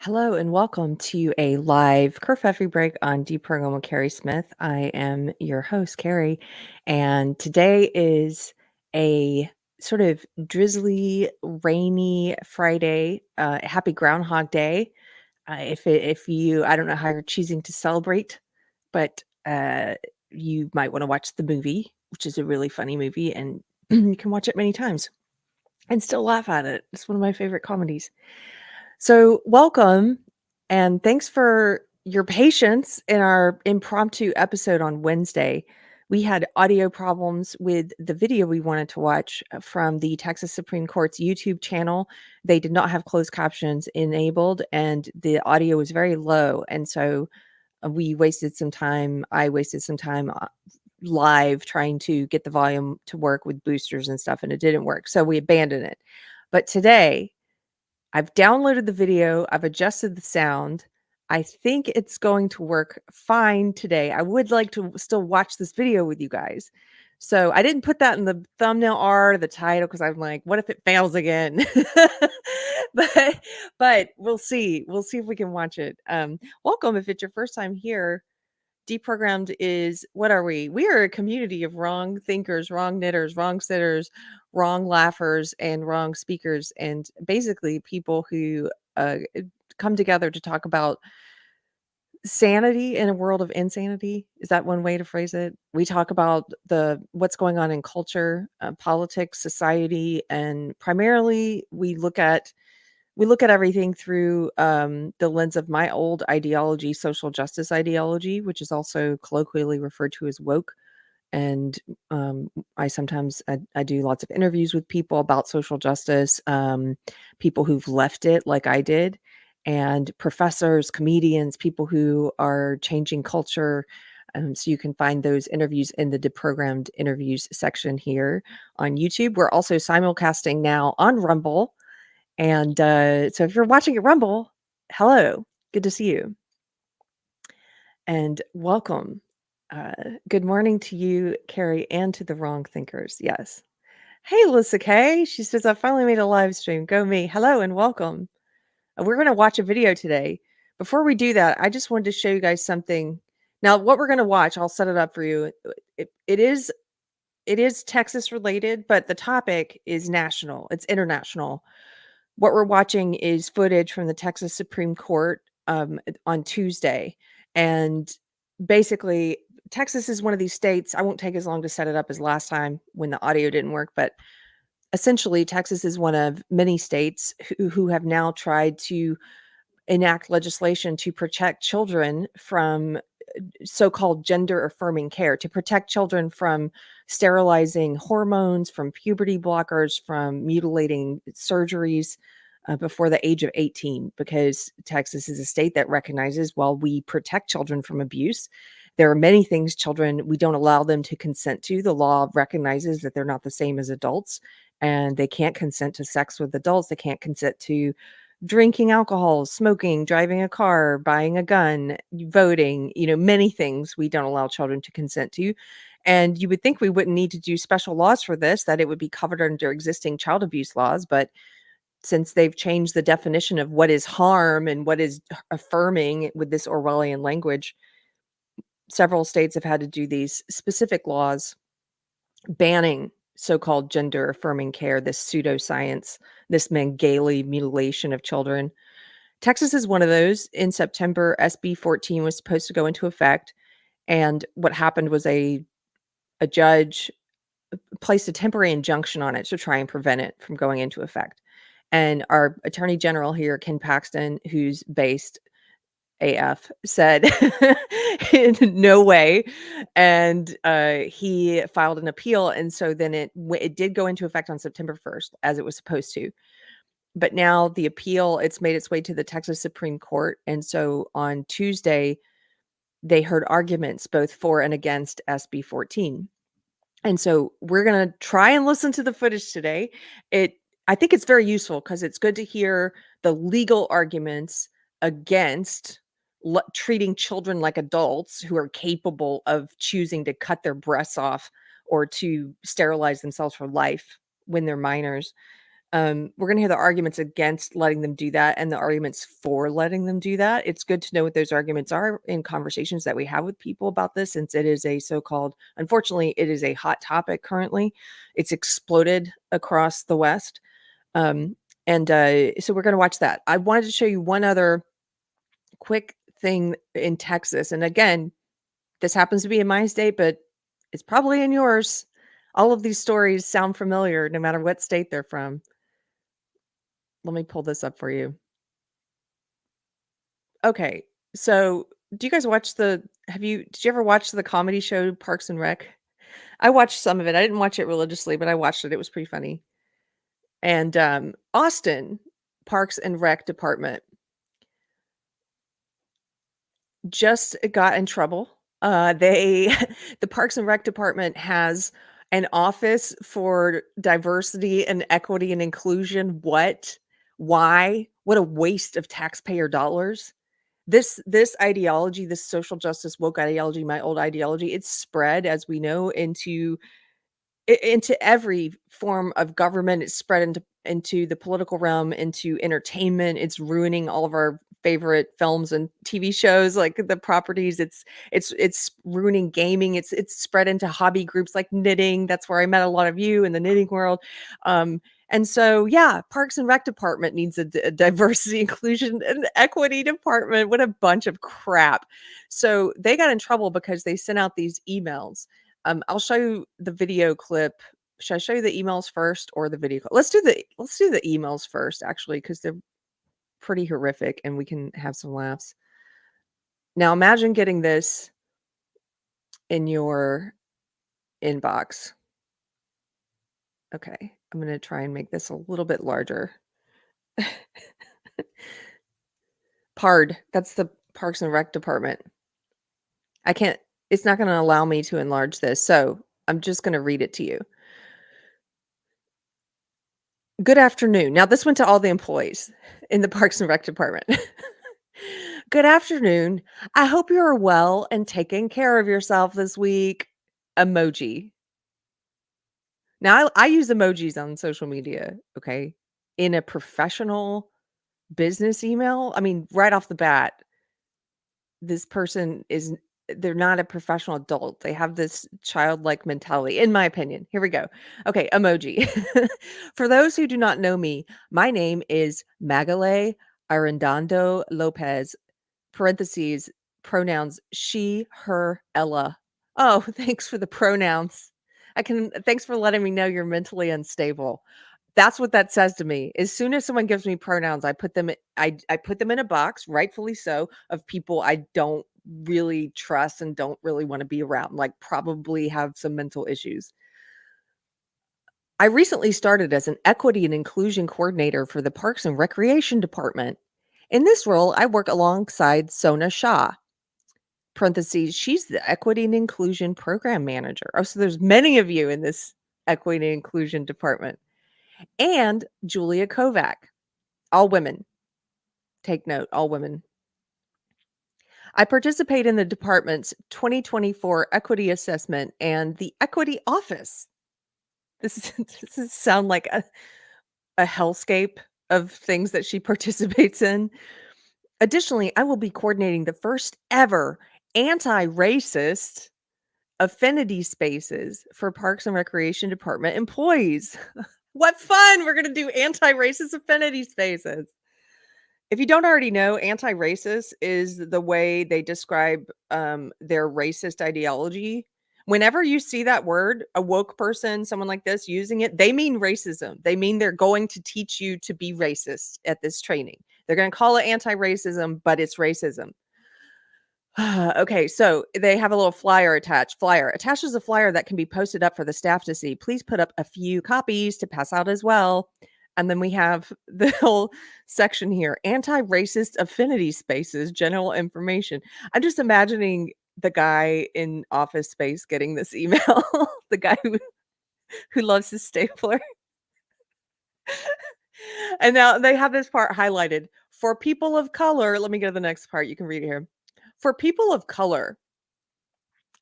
Hello and welcome to a live Kerfefe break on Deprogrammed with Keri Smith. I am your host, Keri, and today is a sort of drizzly, rainy Friday. Happy Groundhog Day. If you, I don't know how you're choosing to celebrate, but you might want to watch the movie, which is a really funny movie, and you can watch it many times and still laugh at it. It's one of my favorite comedies. So, welcome and thanks for your patience in our impromptu episode on Wednesday. We had audio problems with the video we wanted to watch from the Texas Supreme Court's YouTube channel. They did not have closed captions enabled, and the audio was very low. And so we wasted some time. I wasted some time live trying to get the volume to work with boosters and stuff, and it didn't work. So we abandoned it. But today, I've downloaded the video, I've adjusted the sound. I think it's going to work fine today. I would like to still watch this video with you guys. So I didn't put that in the thumbnail art or the title because I'm like, what if it fails again? but but we'll see. We'll see if we can watch it. Welcome if it's your first time here. Deprogrammed is, what are we? We are a community of wrong thinkers, wrong knitters, wrong sitters, wrong laughers, and wrong speakers, and basically people who come together to talk about sanity in a world of insanity. Is that one way to phrase it? We talk about the what's going on in culture, politics, society, and primarily we look at everything through the lens of my old ideology, social justice ideology, which is also colloquially referred to as woke. And I sometimes I do lots of interviews with people about social justice, people who've left it like I did, and professors, comedians, people who are changing culture. So you can find those interviews in the Deprogrammed interviews section here on YouTube. We're also simulcasting now on Rumble, and so if you're watching at Rumble, hello, good to see you, and welcome. Uh, Good morning to you, Keri, and to the wrong thinkers. Yes. Hey, Alyssa K. She says, I finally made a live stream. Go me. Hello and welcome. We're going to watch a video today. Before we do that, I just wanted to show you guys something. Now, what we're going to watch, I'll set it up for you. It is Texas related, but the topic is national. It's international. What we're watching is footage from the Texas Supreme Court on Tuesday. And basically, Texas is one of these states. I won't take as long to set it up as last time when the audio didn't work, but essentially, Texas is one of many states who have now tried to enact legislation to protect children from so-called gender affirming care, to protect children from sterilizing hormones, from puberty blockers, from mutilating surgeries before the age of 18, because Texas is a state that recognizes, while we protect children from abuse, there are many things children, we don't allow them to consent to. The law recognizes that they're not the same as adults, and they can't consent to sex with adults. They can't consent to drinking alcohol, smoking, driving a car, buying a gun, voting, many things we don't allow children to consent to. And you would think we wouldn't need to do special laws for this, that it would be covered under existing child abuse laws. But since they've changed the definition of what is harm and what is affirming with this Orwellian language, several states have had to do these specific laws banning so-called gender affirming care, this pseudoscience, this Mengele mutilation of children. Texas is one of those. In September, SB 14 was supposed to go into effect, and what happened was a judge placed a temporary injunction on it to try and prevent it from going into effect. And our attorney general here, Ken Paxton, who's based AF, said no way, and he filed an appeal, and so then it did go into effect on September 1st, as it was supposed to. But now the appeal, it's made its way to the Texas Supreme Court, and so on Tuesday they heard arguments both for and against SB 14. And so we're going to try and listen to the footage today. I think it's very useful because it's good to hear the legal arguments against treating children like adults who are capable of choosing to cut their breasts off or to sterilize themselves for life when they're minors. We're gonna hear the arguments against letting them do that and the arguments for letting them do that. It's good to know what those arguments are in conversations that we have with people about this, since it is a so-called unfortunately, it is a hot topic currently. It's exploded across the West. Um, so we're gonna watch that. I wanted to show you one other quick thing in Texas, and again, this happens to be in my state, but it's probably in yours. All of these stories sound familiar no matter what state they're from. Let me pull this up for you. Okay. So, do you guys watch did you ever watch the comedy show Parks and Rec? I watched some of it. I didn't watch it religiously, but I watched it. It was pretty funny. And Austin Parks and Rec department just got in trouble. They the Parks and Rec department has an office for diversity and equity and inclusion. What? Why? What a waste of taxpayer dollars. This ideology, this social justice woke ideology, my old ideology, it's spread, as we know, into every form of government. It's spread into the political realm, into entertainment. It's ruining all of our favorite films and TV shows, like the properties. It's ruining gaming. It's spread into hobby groups like knitting. That's where I met a lot of you in the knitting world. And so, yeah, Parks and Rec department needs a diversity, inclusion, and equity department. What a bunch of crap. So they got in trouble because they sent out these emails. I'll show you the video clip. Should I show you the emails first or the video clip? Let's do the emails first, actually, because they're pretty horrific and we can have some laughs. Now imagine getting this in your inbox. Okay, I'm gonna try and make this a little bit larger. PARD, that's the Parks and Rec department. I can't, it's not gonna allow me to enlarge this, so I'm just gonna read it to you. Good afternoon. Now, this went to all the employees in the Parks and Rec department. Good afternoon. I hope you are well and taking care of yourself this week. Emoji. Now, I use emojis on social media, okay? In a professional business email, I mean, right off the bat, this person is they're not a professional adult. They have this childlike mentality, in my opinion. Here we go. Okay, emoji. For those who do not know me, my name is Magale Arredondo Lopez, parentheses, pronouns she, her, Ella. Oh, thanks for the pronouns. Thanks for letting me know you're mentally unstable. That's what that says to me. As soon as someone gives me pronouns, I put them in a box, rightfully so, of people I don't really trust and don't really want to be around, like probably have some mental issues. I recently started as an equity and inclusion coordinator for the Parks and Recreation Department. In this role, I work alongside Sona Shah, parentheses, she's the equity and inclusion program manager. Oh, so there's many of you in this equity and inclusion department. And Julia Kovac, all women. Take note, all women. I participate in the department's 2024 equity assessment and the equity office. This sound like a hellscape of things that she participates in. Additionally, I will be coordinating the first ever anti-racist affinity spaces for Parks and Recreation Department employees. What fun! We're going to do anti-racist affinity spaces. If you don't already know, anti-racist is the way they describe their racist ideology. Whenever you see that word, a woke person, someone like this using it, they mean racism. They mean they're going to teach you to be racist at this training. They're going to call it anti-racism, but it's racism. Okay, so they have a little flyer attached. Flyer attaches a flyer that can be posted up for the staff to see. Please put up a few copies to pass out as well. And then we have the whole section here, anti-racist affinity spaces, general information. I'm just imagining the guy in Office Space getting this email, the guy who loves his stapler. And now they have this part highlighted. For people of color, let me go to the next part. You can read it here. For people of color,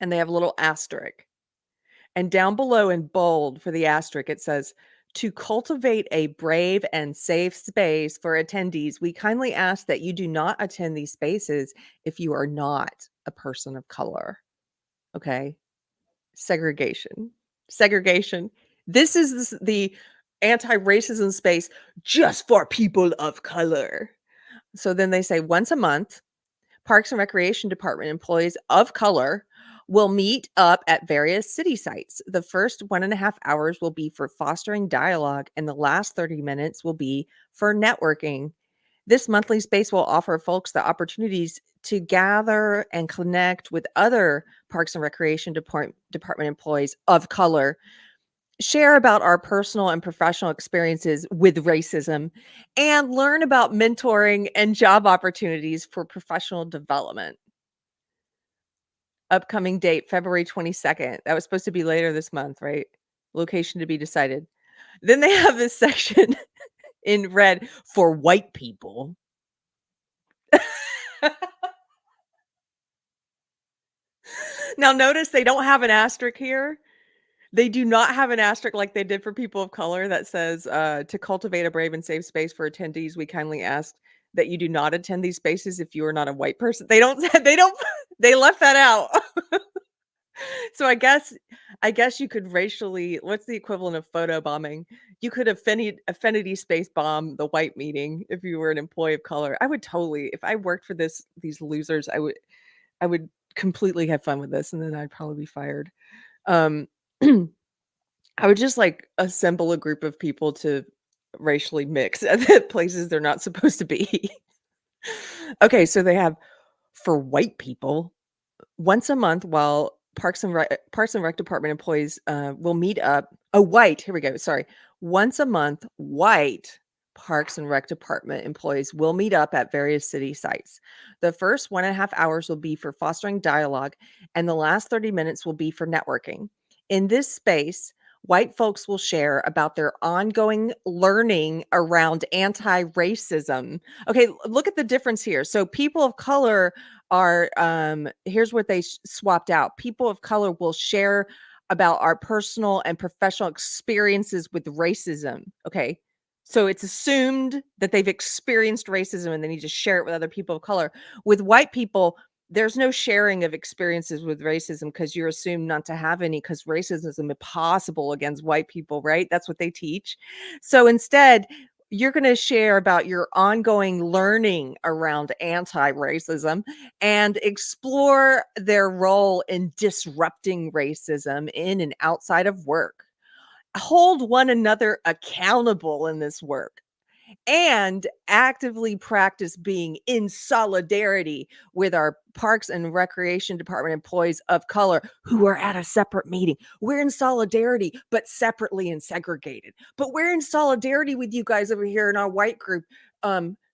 and they have a little asterisk. And down below in bold for the asterisk, it says, To cultivate a brave and safe space for attendees, we kindly ask that you do not attend these spaces if you are not a person of color. Okay? Segregation. Segregation. This is the anti-racism space just for people of color. So then they say once a month, Parks and Recreation Department employees of color will meet up at various city sites. The first 1.5 hours will be for fostering dialogue, and the last 30 minutes will be for networking. This monthly space will offer folks the opportunities to gather and connect with other Parks and Recreation Department employees of color, share about our personal and professional experiences with racism, and learn about mentoring and job opportunities for professional development. Upcoming date, February 22nd. That was supposed to be later this month, right? Location to be decided. Then they have this section in red for white people. Now notice they don't have an asterisk here. They do not have an asterisk like they did for people of color that says, "To cultivate a brave and safe space for attendees, we kindly ask that you do not attend these spaces if you are not a white person." They don't they don't they left that out. So I guess you could racially what's the equivalent of photo bombing? You could affinity space bomb the white meeting if you were an employee of color. I would totally if I worked for these losers, I would completely have fun with this, and then I'd probably be fired. Um, I would just, like, assemble a group of people to racially mix at the places they're not supposed to be. Okay, so they have for white people once a month while Parks and Rec department employees, will meet up here we go, sorry. Once a month, white Parks and Rec department employees will meet up at various city sites. The first 1.5 hours will be for fostering dialogue, and the last 30 minutes will be for networking. In this space, white folks will share about their ongoing learning around anti-racism. Okay, look at the difference here. So people of color are here's what they swapped out. People of color will share about our personal and professional experiences with racism. Okay. So it's assumed that they've experienced racism and they need to share it with other people of color. With white people, there's no sharing of experiences with racism because you're assumed not to have any because racism is impossible against white people, right? That's what they teach. So instead, you're going to share about your ongoing learning around anti-racism and explore their role in disrupting racism in and outside of work. Hold one another accountable in this work and actively practice being in solidarity with our Parks and Recreation Department employees of color who are at a separate meeting. We're in solidarity, but separately and segregated. But we're in solidarity with you guys over here in our white group.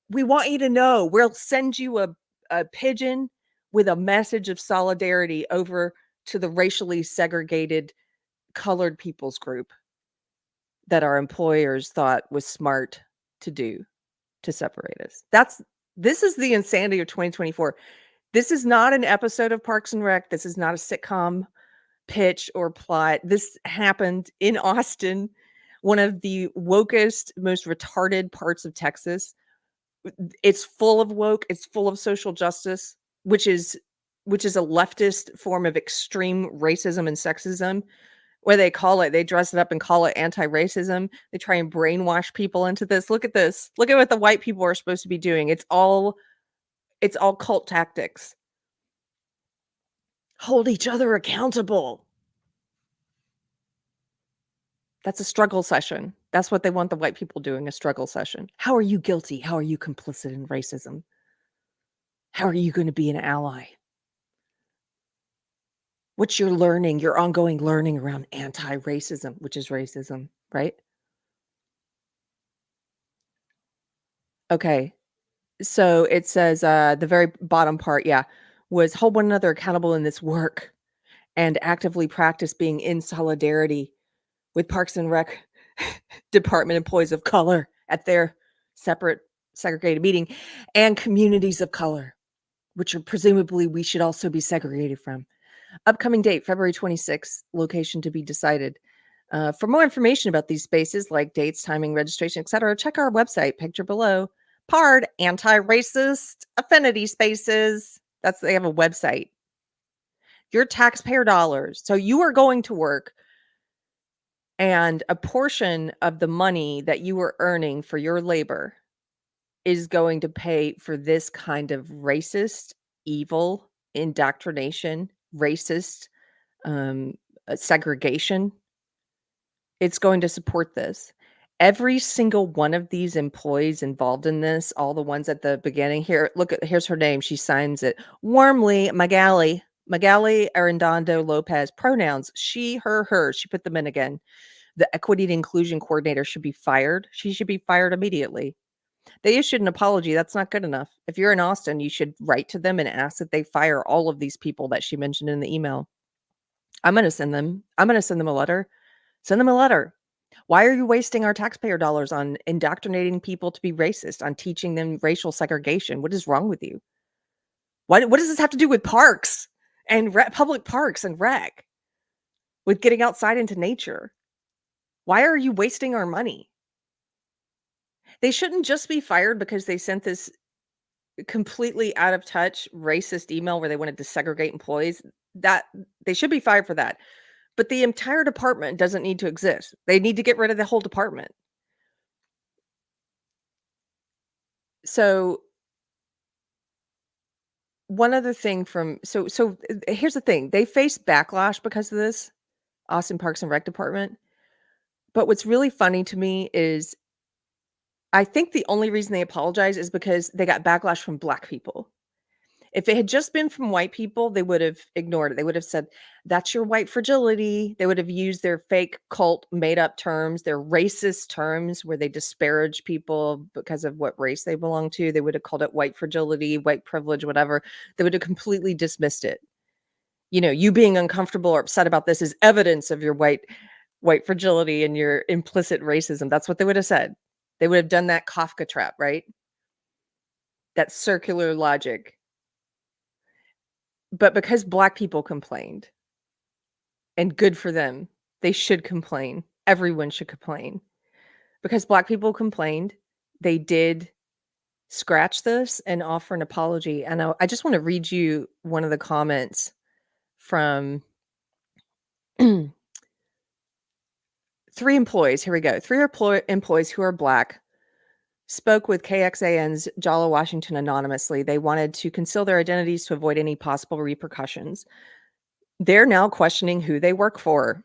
We want you to know we'll send you a pigeon with a message of solidarity over to the racially segregated colored people's group that our employers thought was smart to do to separate us. This is the insanity of 2024. This is not an episode of Parks and Rec. This is not a sitcom pitch or plot. This happened in Austin, one of the wokest, most retarded parts of Texas. It's full of woke, it's full of social justice, which is a leftist form of extreme racism and sexism where they dress it up and call it anti-racism. They try and brainwash people into this. Look at this. Look at what the white people are supposed to be doing. It's all cult tactics. Hold each other accountable. That's a struggle session. That's what they want the white people doing, a struggle session. How are you guilty? How are you complicit in racism? How are you going to be an ally? What's your learning, your ongoing learning around anti-racism, which is racism, right? Okay. So it says, the very bottom part, yeah, was hold one another accountable in this work and actively practice being in solidarity with Parks and Rec department employees of color at their separate segregated meeting and communities of color, which are presumably we should also be segregated from. Upcoming date, February 26th, location to be decided. For more information about these spaces like dates, timing, registration, etc., check our website, picture below. PARD, anti-racist affinity spaces. They have a website. Your taxpayer dollars. So you are going to work, and a portion of the money that you are earning for your labor is going to pay for this kind of racist, evil indoctrination, racist segregation. It's going to support this. Every single one of these employees involved in this, all the ones at the beginning here, here's her name. She signs it. Warmly, Magali Arredondo Lopez, pronouns, she, her, her. She put them in again. The equity and inclusion coordinator should be fired. She should be fired immediately. They issued an apology. That's not good enough. If you're in Austin, you should write to them and ask that they fire all of these people that she mentioned in the email. I'm going to send them a letter. Send them a letter. Why are you wasting our taxpayer dollars on indoctrinating people to be racist, on teaching them racial segregation? What is wrong with you? What does this have to do with parks and public parks and rec? With getting outside into nature? Why are you wasting our money? They shouldn't just be fired because they sent this completely out of touch racist email where they wanted to segregate employees. That they should be fired for that. But the entire department doesn't need to exist. They need to get rid of the whole department. So one other thing here's the thing. They faced backlash because of this, Austin Parks and Rec Department. But what's really funny to me is I think the only reason they apologize is because they got backlash from Black people. If it had just been from white people, they would have ignored it. They would have said, "That's your white fragility." They would have used their fake cult made up terms, their racist terms where they disparage people because of what race they belong to. They would have called it white fragility, white privilege, whatever. They would have completely dismissed it. You being uncomfortable or upset about this is evidence of your white fragility and your implicit racism. That's what they would have said. They would have done that Kafka trap, right? That circular logic. But because Black people complained, and good for them, they should complain. Everyone should complain. Because Black people complained, they did scratch this and offer an apology. And I just want to read you one of the comments from 3 employees. Here we go. 3 employees who are Black spoke with KXAN's Jala Washington anonymously. They wanted to conceal their identities to avoid any possible repercussions. They're now questioning who they work for.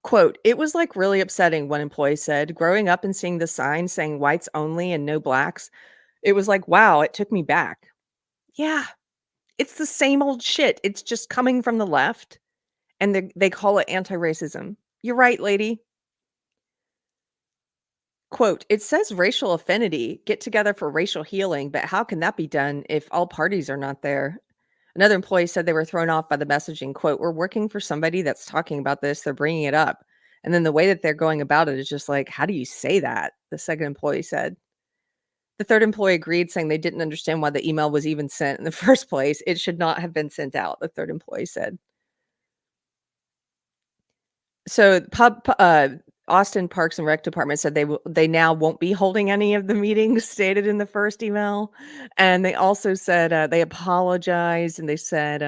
Quote, "It was like really upsetting," one employee said. "Growing up and seeing the sign saying whites only and no blacks, it was like, wow, it took me back." Yeah, it's the same old shit. It's just coming from the left and they call it anti-racism. You're right, lady. Quote, "It says racial affinity, get together for racial healing, but how can that be done if all parties are not there?" Another employee said they were thrown off by the messaging. Quote, "We're working for somebody that's talking about this. They're bringing it up. And then the way that they're going about it is just like, how do you say that?" The second employee said. The third employee agreed, saying they didn't understand why the email was even sent in the first place. It should not have been sent out, the third employee said. So Austin Parks and Rec Department said they now won't be holding any of the meetings stated in the first email, and they also said they apologized, and they said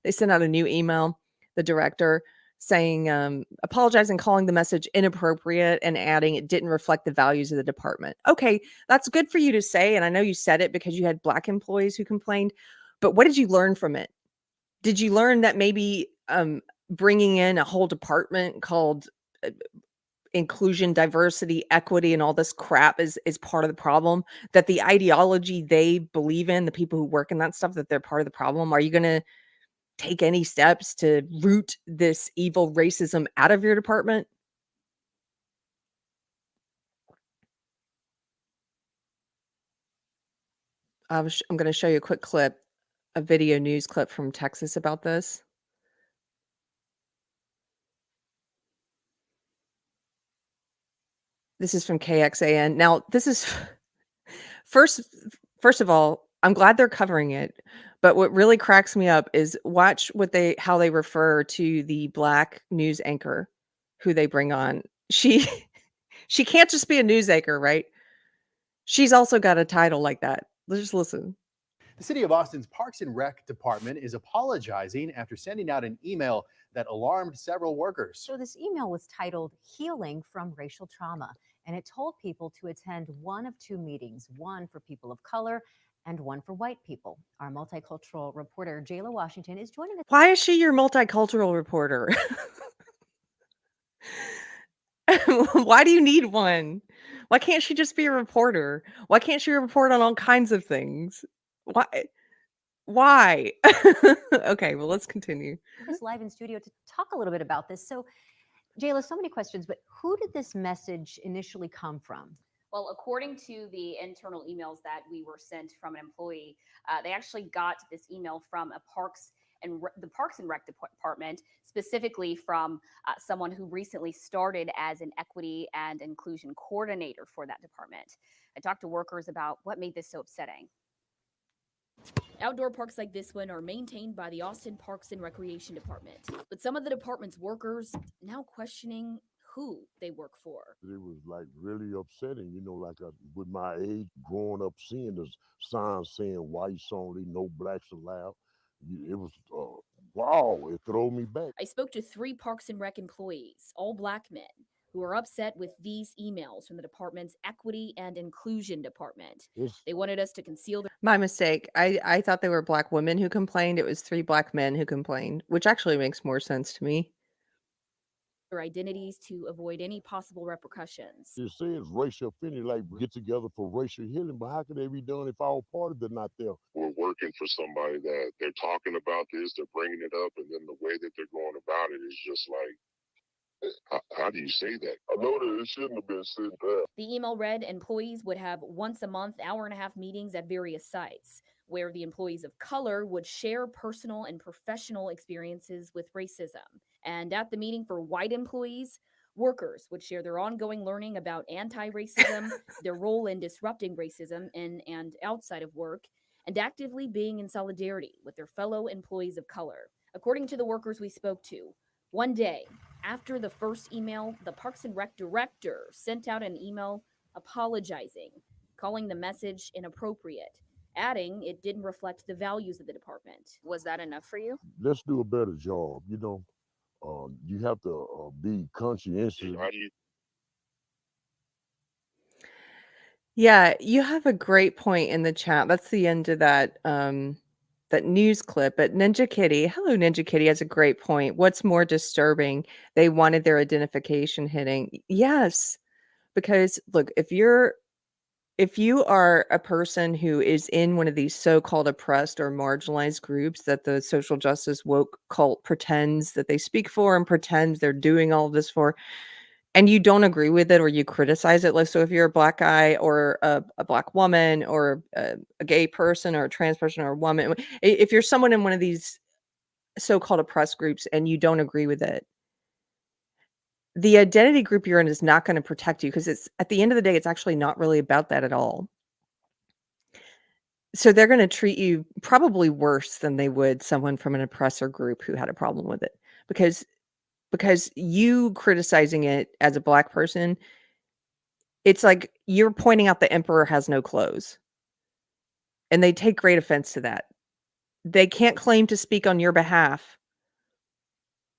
they sent out a new email, the director, saying apologizing, calling the message inappropriate, and adding it didn't reflect the values of the department. Okay, that's good for you to say, and I know you said it because you had Black employees who complained, but what did you learn from it? Did you learn that maybe bringing in a whole department called inclusion, diversity, equity, and all this crap is part of the problem? That the ideology they believe in, the people who work in that stuff, that they're part of the problem? Are you going to take any steps to root this evil racism out of your department? I'm going to show you a quick clip, a video news clip from Texas about this. This is from KXAN. Now, this is first first of all, I'm glad they're covering it, but what really cracks me up is watch how they refer to the Black news anchor. who they bring on. She she can't just be a news anchor, right? She's also got a title like that. Let's just listen. The City of Austin's Parks and Rec Department is apologizing after sending out an email that alarmed several workers. So, this email was titled Healing from Racial Trauma, and it told people to attend one of two meetings, one for people of color and one for white people. Our multicultural reporter, Jayla Washington, is joining us. Why is she your multicultural reporter? Why do you need one? Why can't she just be a reporter? Why can't she report on all kinds of things? Why? Why? Okay, well, let's continue. Is live in studio to talk a little bit about this. So, Jayla, so many questions, but who did this message initially come from? Well, according to the internal emails that we were sent from an employee, they actually got this email from the Parks and Rec department, specifically from someone who recently started as an equity and inclusion coordinator for that department. I talked to workers about what made this so upsetting. Outdoor parks like this one are maintained by the Austin Parks and Recreation Department, but some of the department's workers now questioning who they work for. It was like really upsetting, like with my age, growing up seeing the signs saying whites only, no blacks allowed. It was, wow, it threw me back. I spoke to 3 Parks and Rec employees, all black men, who are upset with these emails from the department's Equity and Inclusion Department. They wanted us to conceal their... My mistake. I thought they were black women who complained. It was 3 black men who complained, which actually makes more sense to me. Their identities to avoid any possible repercussions. It says racial affinity, like get together for racial healing, but how can they be done if all parties are not there? We're working for somebody that they're talking about this, they're bringing it up, and then the way that they're going about it is just like, how do you say that? I know that it shouldn't have been sent there. The email read employees would have once a month, hour-and-a-half meetings at various sites, where the employees of color would share personal and professional experiences with racism. And at the meeting for white employees, workers would share their ongoing learning about anti-racism, their role in disrupting racism in and outside of work, and actively being in solidarity with their fellow employees of color. According to the workers we spoke to, one day after the first email, the Parks and Rec director sent out an email apologizing, calling the message inappropriate, adding it didn't reflect the values of the department. Was that enough for you? Let's do a better job, you have to be conscientious. Yeah, you have a great point in the chat. That's the end of that that news clip. But Ninja Kitty, hello Ninja Kitty, has a great point. What's more disturbing? They wanted their identification hitting. Yes, because look, if you are a person who is in one of these so-called oppressed or marginalized groups that the social justice woke cult pretends that they speak for and pretends they're doing all of this for, and you don't agree with it or you criticize it, like, so if you're a black guy or a black woman or a gay person or a trans person or a woman, if you're someone in one of these so-called oppressed groups and you don't agree with it, the identity group you're in is not going to protect you because it's at the end of the day, it's actually not really about that at all. So they're going to treat you probably worse than they would someone from an oppressor group who had a problem with it because you criticizing it as a black person, it's like you're pointing out the emperor has no clothes. And they take great offense to that. They can't claim to speak on your behalf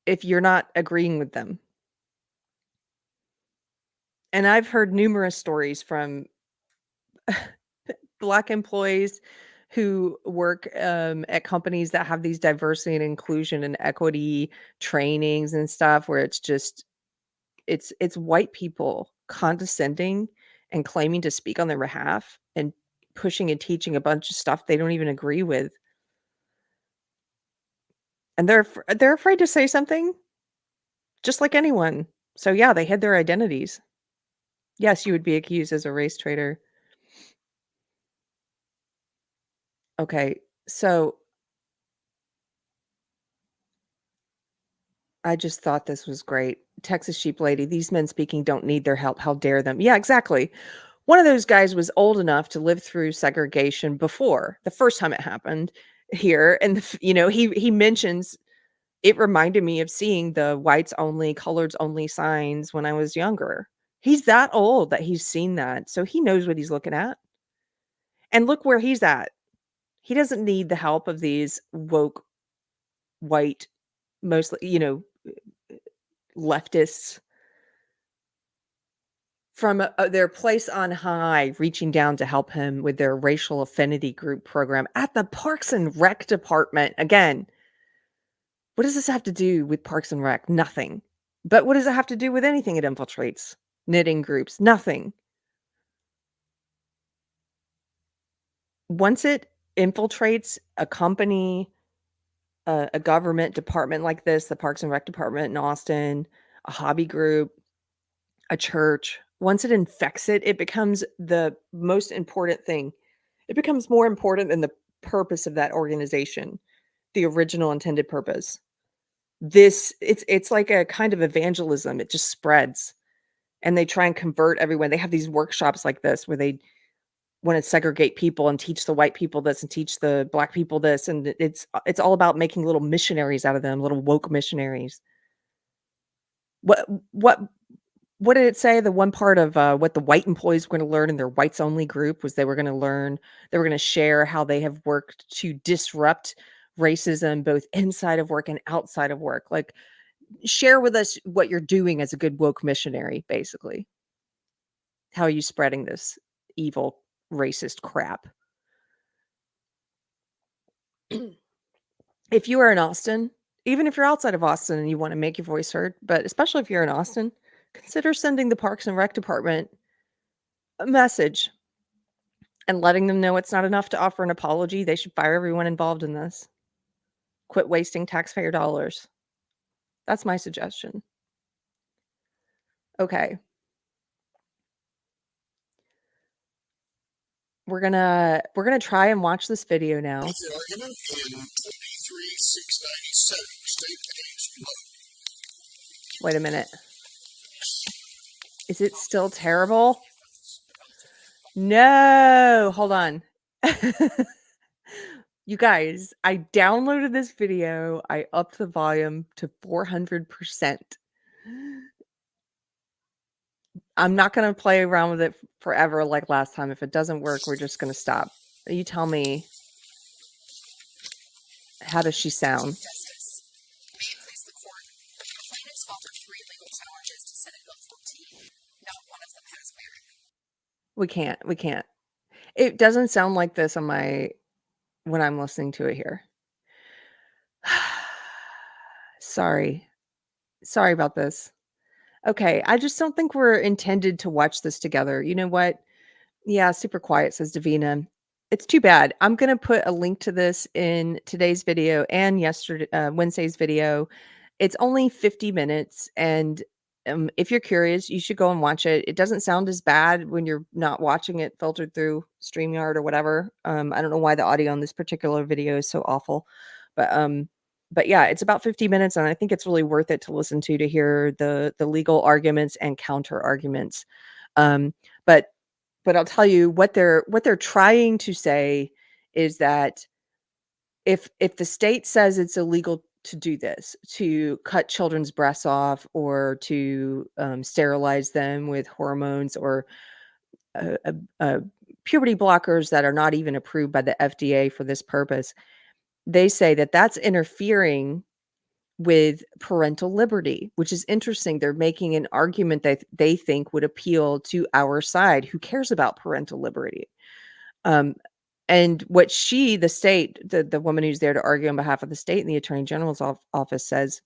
if you're not agreeing with them. And I've heard numerous stories from black employees who work at companies that have these diversity and inclusion and equity trainings and stuff where it's just it's white people condescending and claiming to speak on their behalf and pushing and teaching a bunch of stuff they don't even agree with. And they're afraid to say something just like anyone. So yeah, they hid their identities. Yes, you would be accused as a race traitor. Okay, so I just thought this was great. Texas Sheep Lady, these men speaking don't need their help. How dare them? Yeah, exactly. One of those guys was old enough to live through segregation before the first time it happened here. And, he mentions It reminded me of seeing the whites only, coloreds only signs when I was younger. He's that old that he's seen that, so he knows what he's looking at. And look where he's at. He doesn't need the help of these woke, white, mostly, leftists from their place on high, reaching down to help him with their racial affinity group program at the Parks and Rec department. Again, what does this have to do with Parks and Rec? Nothing. But what does it have to do with anything it infiltrates? Knitting groups? Nothing. Once it infiltrates a company, a government department like this, the Parks and Rec department in Austin, a hobby group, a church, once it infects it, it becomes the most important thing. It becomes more important than the purpose of that organization, the original intended purpose. It's like a kind of evangelism. It just spreads, and they try and convert everyone. They have these workshops like this where they want to segregate people and teach the white people this and teach the black people this, and it's all about making little missionaries out of them, little woke missionaries. What what what did it say? The one part of what the white employees were going to learn in their whites only group was they were going to share how they have worked to disrupt racism both inside of work and outside of work. Like, share with us what you're doing as a good woke missionary, basically. How are you spreading this evil, racist crap? If you are in Austin, even if you're outside of Austin and you want to make your voice heard, but especially if you're in Austin, consider sending the Parks and Rec department a message and letting them know it's not enough to offer an apology. They should fire everyone involved in this. Quit wasting taxpayer dollars. That's my suggestion. Okay. We're gonna try and watch this video now. The argument in 23,697, state page low. Wait a minute. Is it still terrible? No, hold on. You guys, I downloaded this video. I upped the volume to 400%. I'm not going to play around with it forever like last time. If it doesn't work, we're just going to stop. You tell me, how does she sound? Justice. May it please the court. Plaintiffs offer 3 legal challenges to Senate Bill 14. Not one of them has merit. We can't. It doesn't sound like this on when I'm listening to it here. Sorry about this. Okay, I just don't think we're intended to watch this together. You know what? Yeah, super quiet, says Davina. It's too bad. I'm going to put a link to this in today's video and Wednesday's video. It's only 50 minutes, and if you're curious, you should go and watch it. It doesn't sound as bad when you're not watching it filtered through StreamYard or whatever. I don't know why the audio on this particular video is so awful, but yeah, it's about 50 minutes, and I think it's really worth it to listen to hear the legal arguments and counter arguments. But I'll tell you what they're trying to say is that if the state says it's illegal to do this, to cut children's breasts off or to sterilize them with hormones or puberty blockers that are not even approved by the FDA for this purpose, they say that that's interfering with parental liberty, which is interesting. They're making an argument that they think would appeal to our side, who cares about parental liberty. And what the state, the woman who's there to argue on behalf of the state and the Attorney General's office says,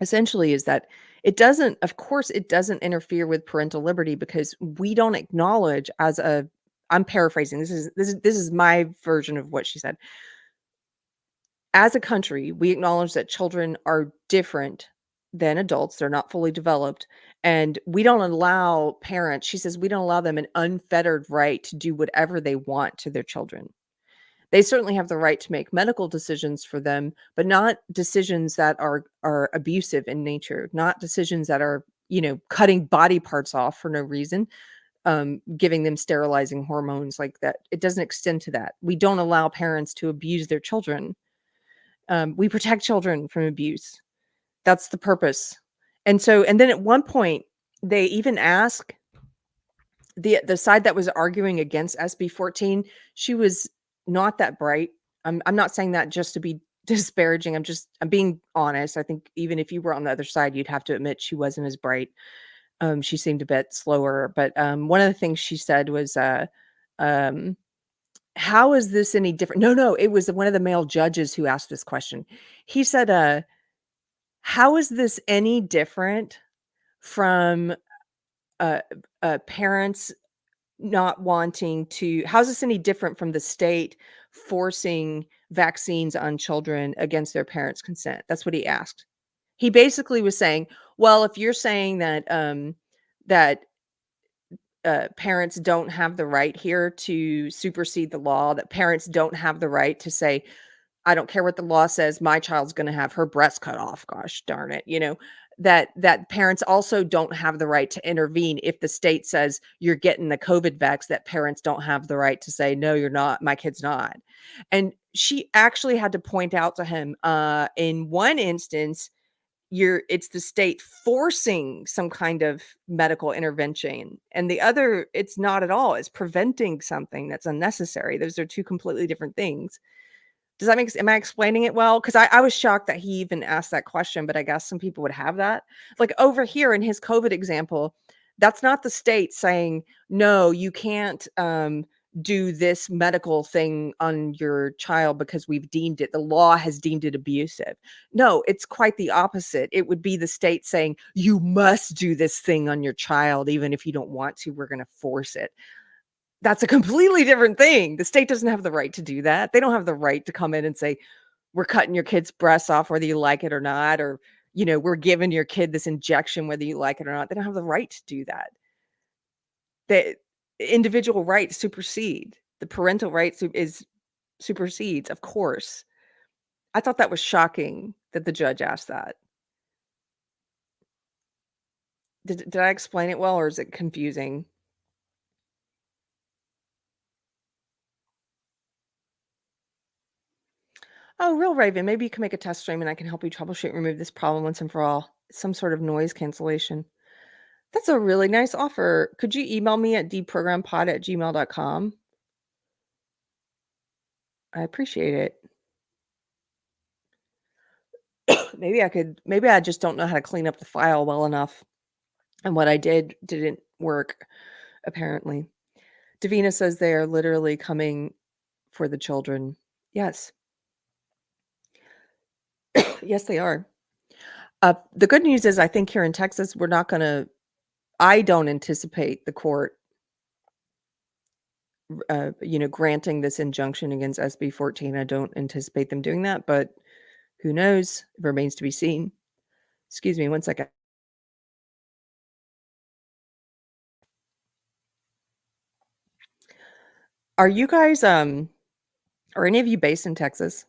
essentially, is that it doesn't interfere with parental liberty because we don't acknowledge I'm paraphrasing. This is my version of what she said. As a country, we acknowledge that children are different than adults. They're not fully developed. And we don't allow parents, she says, we don't allow them an unfettered right to do whatever they want to their children. They certainly have the right to make medical decisions for them, but not decisions that are abusive in nature, not decisions that are, cutting body parts off for no reason, giving them sterilizing hormones like that. It doesn't extend to that. We don't allow parents to abuse their children. We protect children from abuse. That's the purpose. And then at one point, they even ask the side that was arguing against SB 14, she was not that bright. I'm not saying that just to be disparaging. I'm being honest. I think even if you were on the other side, you'd have to admit she wasn't as bright. She seemed a bit slower, but one of the things she said was, um, "How is this any different?" No, it was one of the male judges who asked this question. He said, "How is this any different from uh, parents not wanting to how's this any different from the state forcing vaccines on children against their parents' consent?" That's what he asked. He basically was saying, well, if you're saying that that parents don't have the right here to supersede the law, that parents don't have the right to say, I don't care what the law says, my child's gonna have her breast cut off, gosh darn it, that parents also don't have the right to intervene if the state says you're getting the COVID vax, that parents don't have the right to say, "No, you're not, my kid's not." And she actually had to point out to him, in one instance, it's the state forcing some kind of medical intervention, and the other, it's not at all, it's preventing something that's unnecessary. Those are 2 completely different things. Does that make am I explaining it well? Because I was shocked that he even asked that question, but I guess some people would have that. Like, over here in his COVID example, that's not the state saying, "No, you can't, do this medical thing on your child because the law has deemed it abusive." No, it's quite the opposite. It would be the state saying, "You must do this thing on your child even if you don't want to, we're gonna force it." That's a completely different thing. The state doesn't have the right to do that. They don't have the right to come in and say, "We're cutting your kid's breasts off whether you like it or not," or, "We're giving your kid this injection whether you like it or not." They don't have the right to do that. The individual rights supersede. The parental right supersedes, of course. I thought that was shocking that the judge asked that. Did I explain it well, or is it confusing? Oh, Real Raven, maybe you can make a test stream and I can help you troubleshoot and remove this problem once and for all. Some sort of noise cancellation. That's a really nice offer. Could you email me at deprogrammedpod@gmail.com? I appreciate it. Maybe I just don't know how to clean up the file well enough. And what I didn't work, apparently. Davina says they are literally coming for the children. Yes. Yes, they are. The good news is I think here in Texas, I don't anticipate the court, granting this injunction against SB 14. I don't anticipate them doing that, but who knows? It remains to be seen. Excuse me one second. Are you guys, are any of you based in Texas?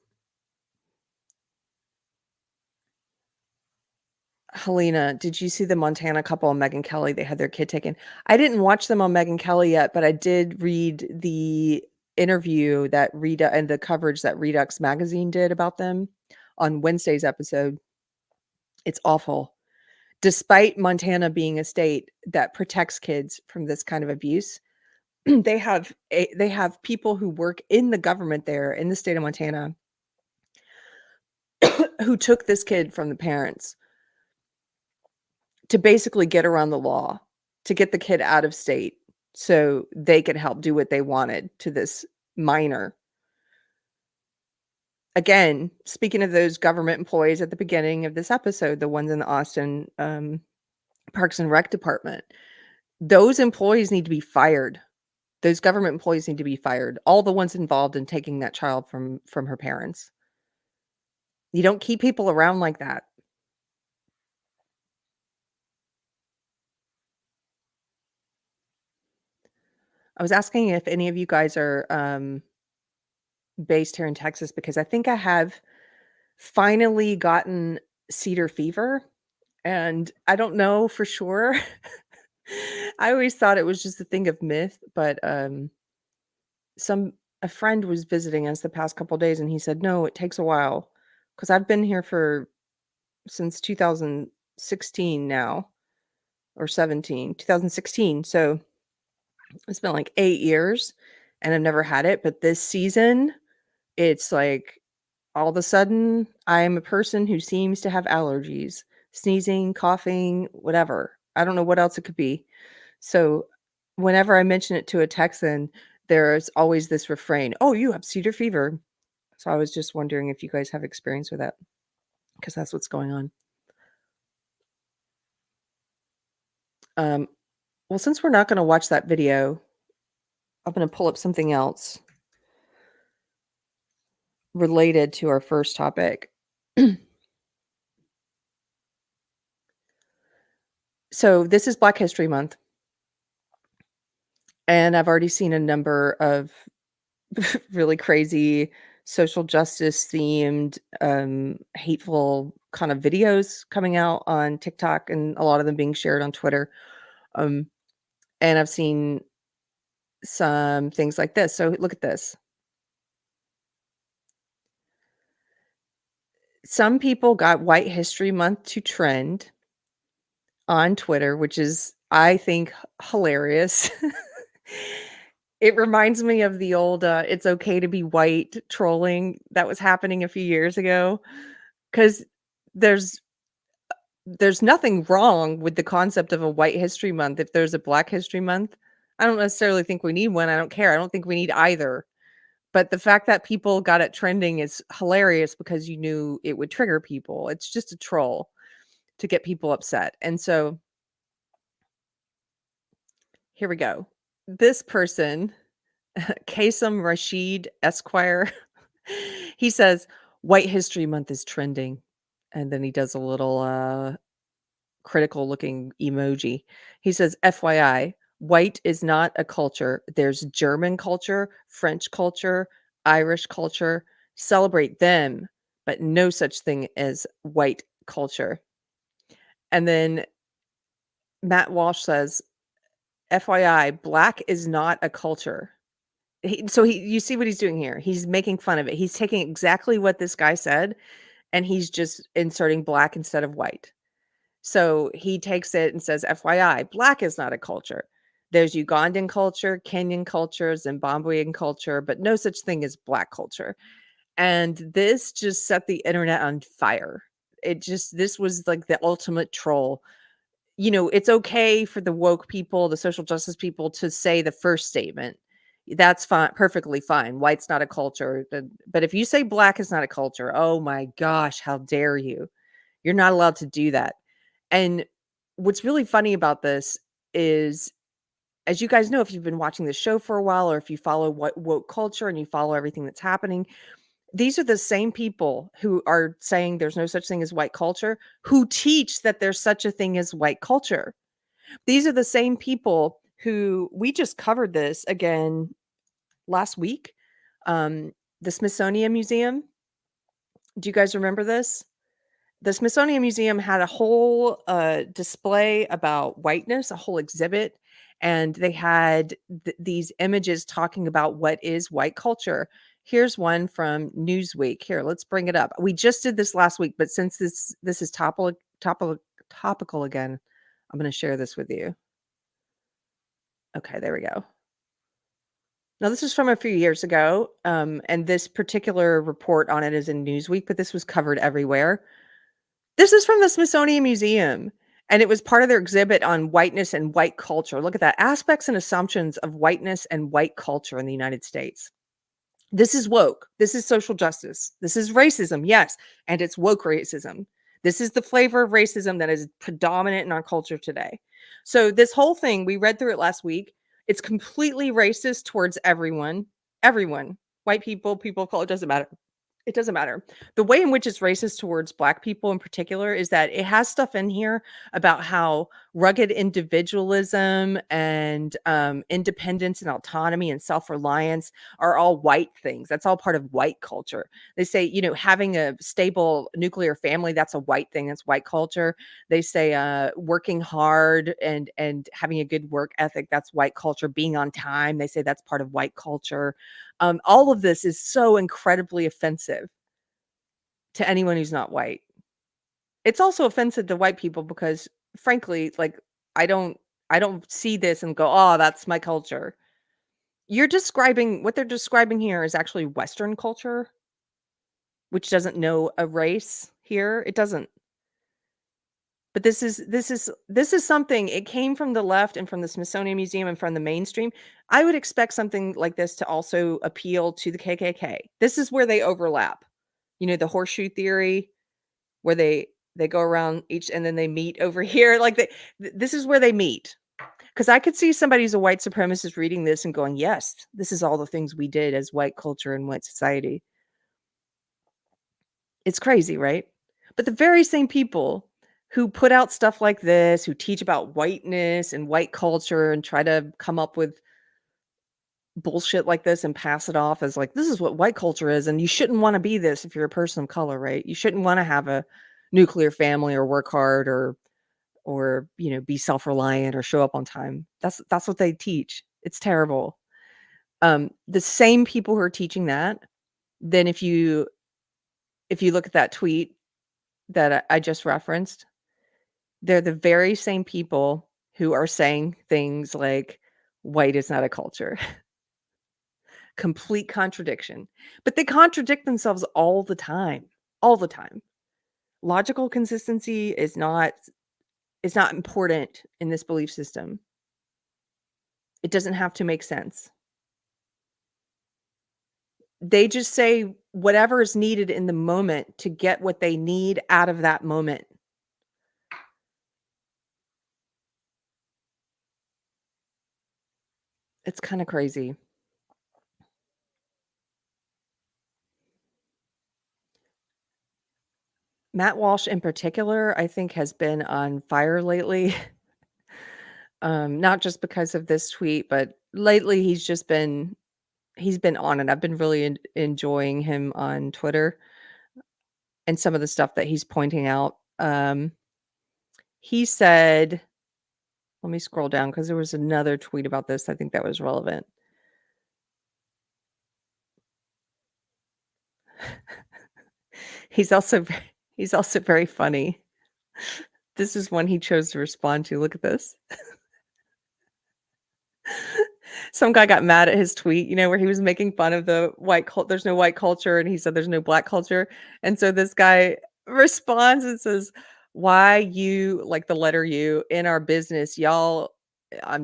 Helena, did you see the Montana couple on Megyn Kelly? They had their kid taken. I didn't watch them on Megyn Kelly yet, but I did read the interview that and the coverage that Redux Magazine did about them on Wednesday's episode. It's awful. Despite Montana being a state that protects kids from this kind of abuse, they have people who work in the government there in the state of Montana who took this kid from the parents to basically get around the law, to get the kid out of state so they could help do what they wanted to this minor. Again, speaking of those government employees at the beginning of this episode, the ones in the Austin Parks and Rec department, those employees need to be fired. Those government employees need to be fired. All the ones involved in taking that child from her parents. You don't keep people around like that. I was asking if any of you guys are based here in Texas because I think I have finally gotten cedar fever, and I don't know for sure. I always thought it was just a thing of myth, but a friend was visiting us the past couple days and he said, "No, it takes a while. because I've been here since 2016 now, or 2016. So it's been like 8 years, and I've never had it. But this season, it's like all of a sudden, I am a person who seems to have allergies, sneezing, coughing, whatever. I don't know what else it could be. So whenever I mention it to a Texan, there's always this refrain, "Oh, you have cedar fever." So I was just wondering if you guys have experience with that, because that's what's going on. Um, well, since we're not going to watch that video, I'm going to pull up something else related to our first topic. So this is Black History Month, and I've already seen a number of really crazy social justice themed, hateful kind of videos coming out on TikTok, and a lot of them being shared on Twitter. And I've seen some things like this. So look at this. Some people got White History Month to trend on Twitter, which is, I think, hilarious. It reminds me of the old "It's okay to be white" trolling that was happening a few years ago. Because there's there's nothing wrong with the concept of a White History Month if there's a Black History Month. I don't necessarily think we need one. I don't care. I don't think we need either. But the fact that people got it trending is hilarious because you knew it would trigger people. It's just a troll to get people upset. And so here we go. This person, Kasem Rashid Esquire, he says, "White History Month is trending." And then he does a little critical looking emoji. He says, "FYI, white is not a culture. There's German culture, French culture, Irish culture. Celebrate them, but no such thing as white culture." And then Matt Walsh says, "FYI, black is not a culture." You see what he's doing here. He's making fun of it. He's taking exactly what this guy said, and he's just inserting black instead of white. So he takes it and says, "FYI, black is not a culture. There's Ugandan culture, Kenyan culture, Zimbabwean culture, but no such thing as black culture." And this just set the internet on fire. This was like the ultimate troll. It's okay for the woke people, the social justice people to say the first statement. That's fine, perfectly fine. White's not a culture. But if you say black is not a culture, oh my gosh, how dare you? You're not allowed to do that. And what's really funny about this is, as you guys know, if you've been watching the show for a while, or if you follow what woke culture and you follow everything that's happening, these are the same people who are saying there's no such thing as white culture, who teach that there's such a thing as white culture. These are the same people who, we just covered this again last week. The Smithsonian Museum. Do you guys remember this? The Smithsonian Museum had a whole display about whiteness, a whole exhibit, and they had these images talking about what is white culture. Here's one from Newsweek. Here, let's bring it up. We just did this last week, but since this is topical again, I'm going to share this with you. Okay, there we go. Now, this is from a few years ago, and this particular report on it is in Newsweek, but this was covered everywhere. This is from the Smithsonian Museum, and it was part of their exhibit on whiteness and white culture. Look at that. Aspects and assumptions of whiteness and white culture in the United States. This is woke. This is social justice. This is racism, yes, and it's woke racism. This is the flavor of racism that is predominant in our culture today. So this whole thing, we read through it last week. It's completely racist towards everyone. Everyone. White people, people of color, it doesn't matter. It doesn't matter. The way in which it's racist towards Black people in particular is that it has stuff in here about how rugged individualism and independence and autonomy and self-reliance are all white things. That's all part of white culture. They say, having a stable nuclear family, that's a white thing. That's white culture. They say working hard and having a good work ethic, that's white culture. Being on time, they say that's part of white culture. All of this is so incredibly offensive. to anyone who's not white. It's also offensive to white people because, frankly, like, I don't see this and go, "Oh, that's my culture." You're describing what they're describing here is actually Western culture, which doesn't know a race here. It doesn't. But this is something, it came from the left and from the Smithsonian Museum and from the mainstream. I would expect something like this to also appeal to the KKK. This is where they overlap. You know, the horseshoe theory, where they go around each and then they meet over here. Like, this is where they meet. Because I could see somebody who's a white supremacist reading this and going, yes, this is all the things we did as white culture and white society. It's crazy, right? But the very same people who put out stuff like this, who teach about whiteness and white culture and try to come up with bullshit like this and pass it off as like, this is what white culture is, and you shouldn't want to be this if you're a person of color, right? You shouldn't want to have a nuclear family or work hard or you know, be self-reliant or show up on time. That's what they teach. It's terrible. The same people who are teaching that, then if you look at that tweet that I just referenced, they're the very same people who are saying things like white is not a culture. Complete contradiction. But they contradict themselves all the time. All the time. Logical consistency is not important in this belief system. It doesn't have to make sense. They just say whatever is needed in the moment to get what they need out of that moment. It's kind of crazy. Matt Walsh in particular, I think, has been on fire lately. Not just because of this tweet, but lately he's been on it. I've been really enjoying him on Twitter and some of the stuff that he's pointing out. He said, let me scroll down because there was another tweet about this. I think that was relevant. He's also very funny. This is one he chose to respond to. Look at this. Some guy got mad at his tweet, you know, where he was making fun of the white culture. There's no white culture, and he said there's no black culture. And so this guy responds and says, "Why you, like the letter U, in our business, y'all?" I'm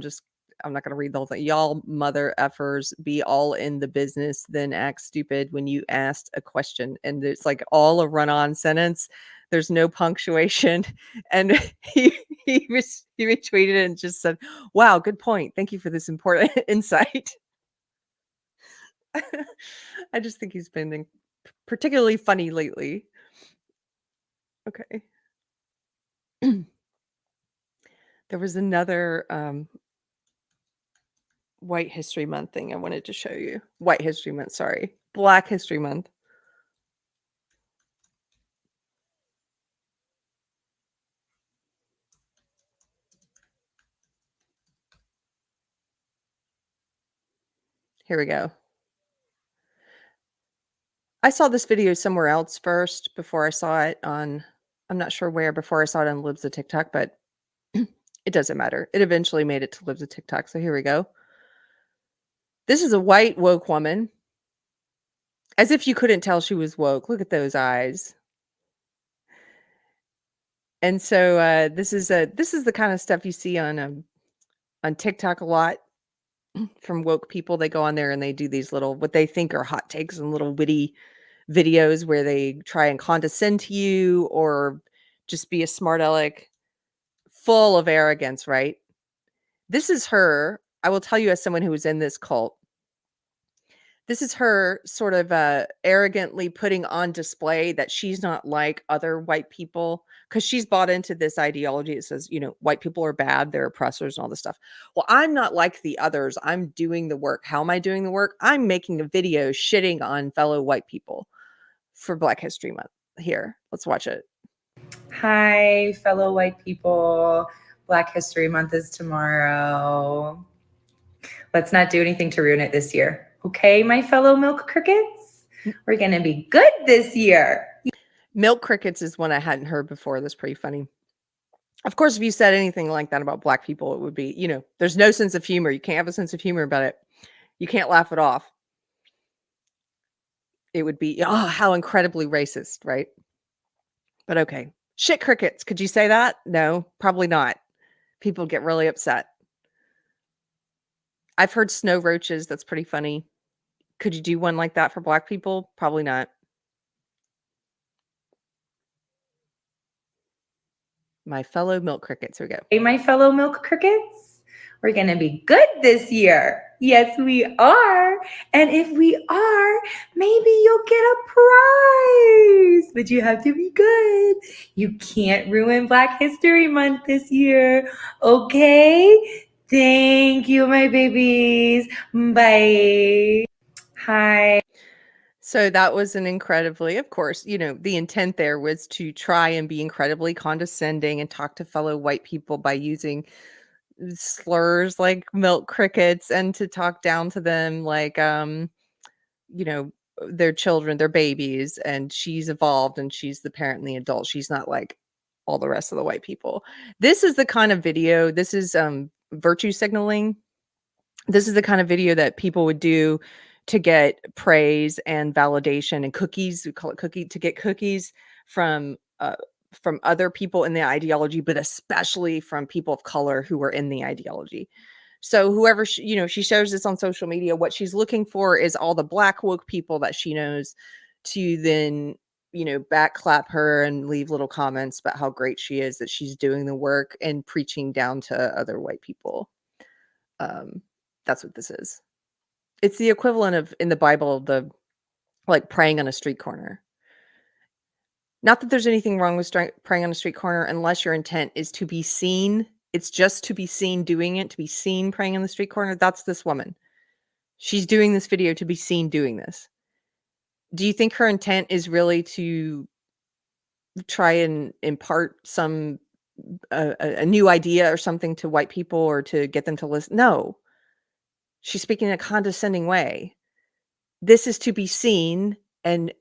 not gonna read the whole thing. "Y'all mother effers be all in the business, then act stupid when you asked a question." And it's like all a run-on sentence. There's no punctuation. And he retweeted it and just said, "Wow, good point. Thank you for this important insight." I just think he's been particularly funny lately. Okay. There was another White History Month thing I wanted to show you. White History Month, sorry. Black History Month. Here we go. I saw this video somewhere else first before I saw it on, I'm not sure where, before I saw it on Libs of TikTok, but it doesn't matter. It eventually made it to Libs of TikTok, so here we go. This is a white woke woman. As if you couldn't tell she was woke. Look at those eyes. And so this is the kind of stuff you see on TikTok a lot from woke people. They go on there and they do these little, what they think are hot takes and little witty videos where they try and condescend to you or just be a smart aleck full of arrogance, right? This is her. I will tell you, as someone who was in this cult, this is her sort of arrogantly putting on display that she's not like other white people because she's bought into this ideology that says, you know, white people are bad, they're oppressors and all this stuff. Well, I'm not like the others. I'm doing the work. How am I doing the work? I'm making a video shitting on fellow white people for Black History Month. Here, let's watch it. Hi, fellow white people. Black History Month is tomorrow. Let's not do anything to ruin it this year. Okay, my fellow milk crickets? We're going to be good this year. Milk crickets is one I hadn't heard before. That's pretty funny. Of course, if you said anything like that about Black people, it would be, there's no sense of humor. You can't have a sense of humor about it. You can't laugh it off. It would be, oh, how incredibly racist, right? But okay. Shit crickets. Could you say that? No, probably not. People get really upset. I've heard snow roaches. That's pretty funny. Could you do one like that for Black people? Probably not. My fellow milk crickets. Here we go. Hey, my fellow milk crickets, we're going to be good this year. Yes, we are. And if we are, maybe you'll get a prize. But you have to be good. You can't ruin Black History Month this year. Okay? Thank you, my babies. Bye. Hi. So that was an incredibly, of course, the intent there was to try and be incredibly condescending and talk to fellow white people by using slurs like milk crickets and to talk down to them like, their children, their babies, and she's evolved and she's the parent and the adult. She's not like all the rest of the white people. This is the kind of video, this is virtue signaling. This is the kind of video that people would do to get praise and validation and cookies. We call it to get cookies from other people in the ideology, but especially from people of color who are in the ideology. So whoever she shares this on social media, what she's looking for is all the Black woke people that she knows to then back clap her and leave little comments about how great she is, that she's doing the work and preaching down to other white people. That's what this is. It's the equivalent of, in the Bible, the like praying on a street corner. Not that there's anything wrong with praying on a street corner unless your intent is to be seen. It's just to be seen doing it, to be seen praying on the street corner. That's this woman. She's doing this video to be seen doing this. Do you think her intent is really to try and impart some a new idea or something to white people or to get them to listen? No. She's speaking in a condescending way. This is to be seen and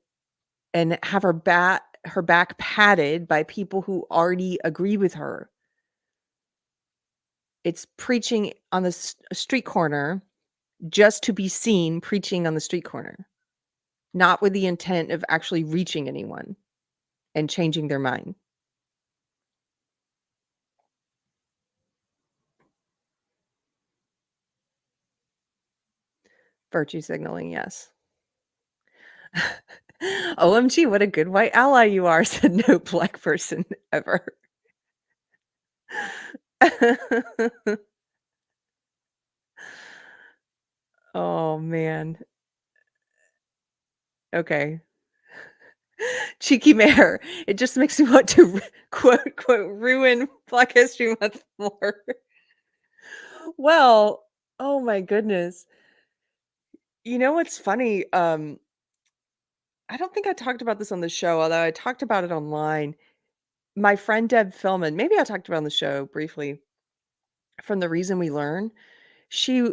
have her back patted by people who already agree with her. It's preaching on the street corner just to be seen preaching on the street corner, not with the intent of actually reaching anyone and changing their mind. Virtue signaling, yes. OMG, what a good white ally you are, said no Black person ever. Oh, man. Okay. Cheeky Mare. It just makes me want to quote ruin Black History Month more. Well, oh my goodness. You know what's funny? I don't think I talked about this on the show, although I talked about it online. My friend Deb Philman, maybe I talked about it on the show briefly, from The Reason We Learn. She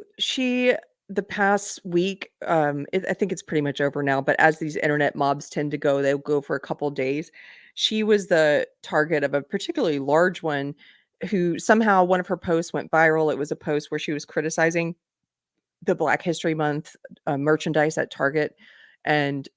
the past week, I think it's pretty much over now, but as these internet mobs tend to go, they'll go for a couple days. She was the target of a particularly large one who somehow one of her posts went viral. It was a post where she was criticizing the Black History Month merchandise at Target, and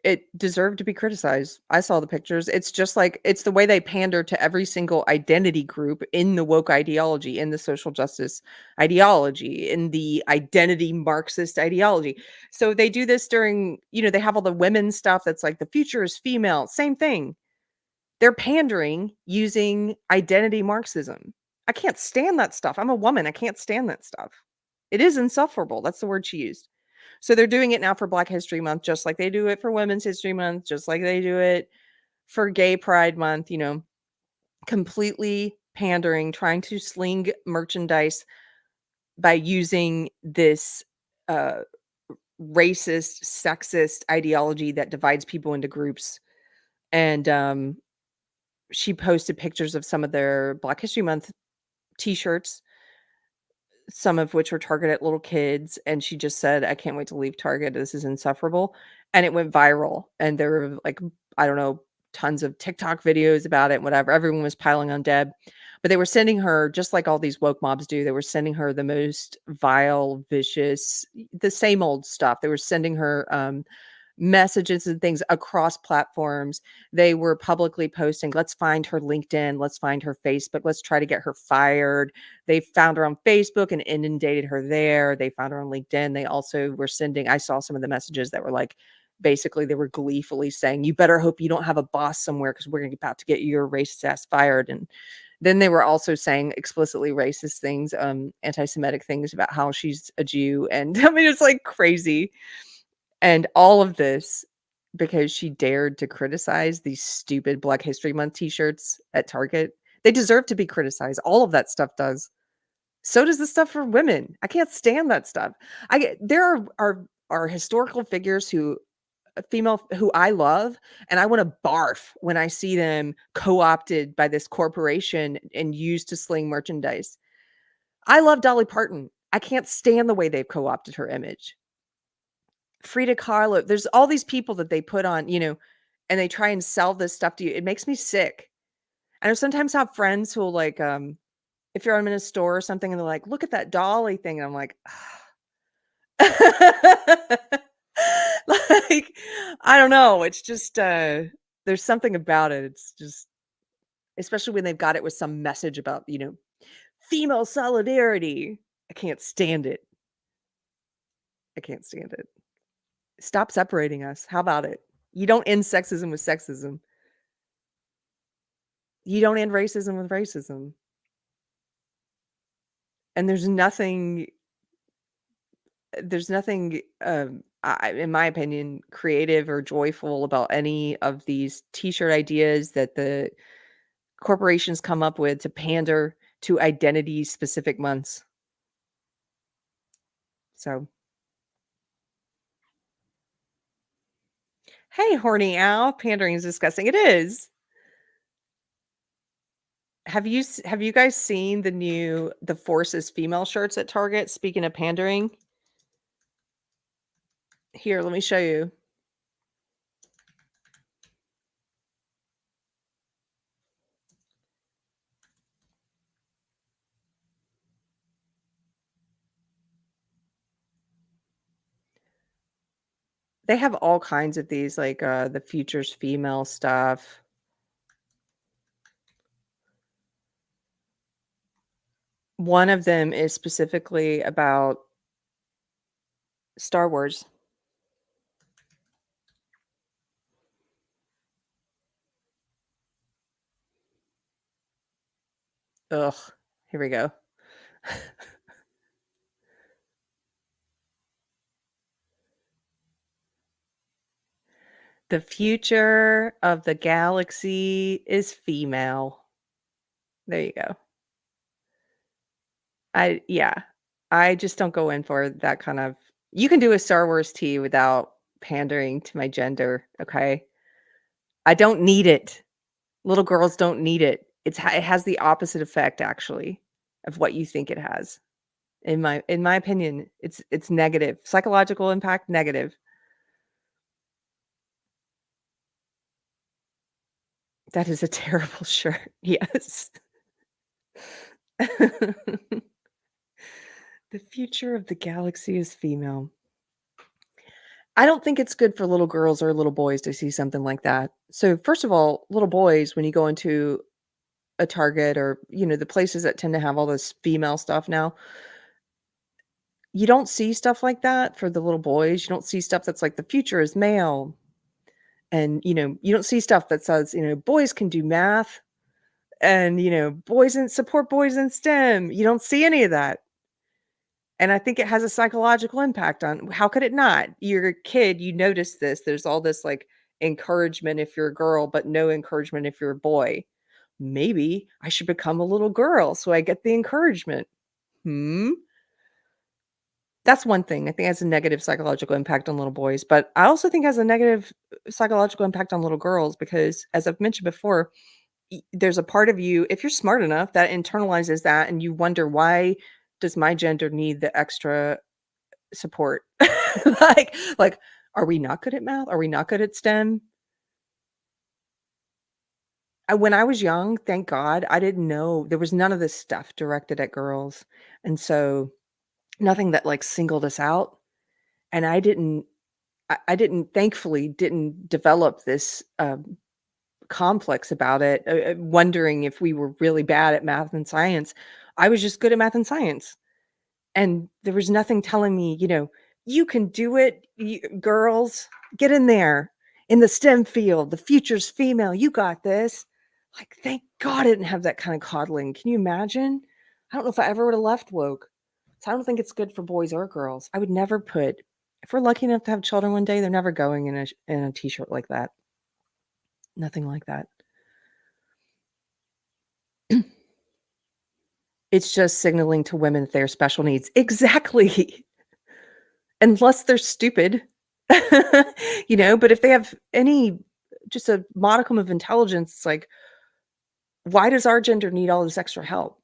it deserved to be criticized. I saw the pictures. It's just like, it's the way they pander to every single identity group in the woke ideology, in the social justice ideology, in the identity Marxist ideology. So they do this during, they have all the women's stuff that's like the future is female, same thing. They're pandering using identity Marxism. I can't stand that stuff. I'm a woman. I can't stand that stuff. It is insufferable. That's the word she used. So they're doing it now for Black History Month, just like they do it for Women's History Month, just like they do it for Gay Pride Month, completely pandering, trying to sling merchandise by using this racist, sexist ideology that divides people into groups. And she posted pictures of some of their Black History Month t-shirts, some of which were targeted at little kids, and she just said, I can't wait to leave Target. This is insufferable. And it went viral. And there were like I don't know, tons of TikTok videos about it, whatever. Everyone was piling on Deb. But they were sending her, just like all these woke mobs do, they were sending her the most vile, vicious, the same old stuff. They were sending her messages and things across platforms. They were publicly posting, let's find her LinkedIn, let's find her Facebook, let's try to get her fired. They found her on Facebook and inundated her there. They found her on LinkedIn. They also were sending, I saw some of the messages that were like, basically they were gleefully saying, you better hope you don't have a boss somewhere because we're about to get your racist ass fired. And then they were also saying explicitly racist things, anti-Semitic things about how she's a Jew. And I mean, it's like crazy. And all of this because she dared to criticize these stupid Black History Month t-shirts at Target. They deserve to be criticized. All of that stuff does. So does the stuff for women. I can't stand that stuff. There are historical figures who female who I love, and I want to barf when I see them co-opted by this corporation and used to sling merchandise. I love Dolly Parton. I can't stand the way they've co-opted her image. Frida Kahlo, there's all these people that they put on, and they try and sell this stuff to you. It makes me sick. And I sometimes have friends who will like, if you're in a store or something and they're like, look at that Dolly thing. And I'm like, like, I don't know. It's just, there's something about it. It's just, especially when they've got it with some message about, female solidarity. I can't stand it. I can't stand it. Stop separating us. How about it? You don't end sexism with sexism. You don't end racism with racism. And there's nothing, in my opinion, creative or joyful about any of these t-shirt ideas that the corporations come up with to pander to identity-specific months. So, hey, horny owl, pandering is disgusting. It is. Have you guys seen the Forces female shirts at Target? Speaking of pandering, here, let me show you. They have all kinds of these, like the Futures female stuff. One of them is specifically about Star Wars. Ugh, here we go. The future of the galaxy is female. There you go. I just don't go in for that kind of. You can do a Star Wars tee without pandering to my gender, okay? I don't need it. Little girls don't need it. It has the opposite effect, actually, of what you think it has. In my opinion, it's negative. Psychological impact, negative. That is a terrible shirt. Yes. The future of the galaxy is female. I don't think it's good for little girls or little boys to see something like that. So, first of all, little boys, when you go into a Target or, the places that tend to have all this female stuff now, you don't see stuff like that for the little boys. You don't see stuff that's like the future is male. And, you don't see stuff that says, boys can do math and, boys and support boys in STEM. You don't see any of that. And I think it has a psychological impact on how could it not? You're a kid, you notice this. There's all this like encouragement if you're a girl, but no encouragement if you're a boy. Maybe I should become a little girl so I get the encouragement. That's one thing. I think it has a negative psychological impact on little boys, but I also think it has a negative psychological impact on little girls because, as I've mentioned before, there's a part of you, if you're smart enough, that internalizes that and you wonder, why does my gender need the extra support? like, are we not good at math? Are we not good at STEM? When I was young, thank God, I didn't know there was none of this stuff directed at girls, and so nothing that, like, singled us out, and I didn't thankfully, didn't develop this, complex about it, wondering if we were really bad at math and science. I was just good at math and science. And there was nothing telling me, "You can do it, girls, get in there in the STEM field. The future's female. You got this." Like, thank God I didn't have that kind of coddling. Can you imagine? I don't know if I ever would have left woke. So I don't think it's good for boys or girls. I would never put, if we're lucky enough to have children one day, they're never going in a t-shirt like that. Nothing like that. It's just signaling to women that they're special needs. Exactly. Unless they're stupid, but if they have just a modicum of intelligence, it's like, why does our gender need all this extra help?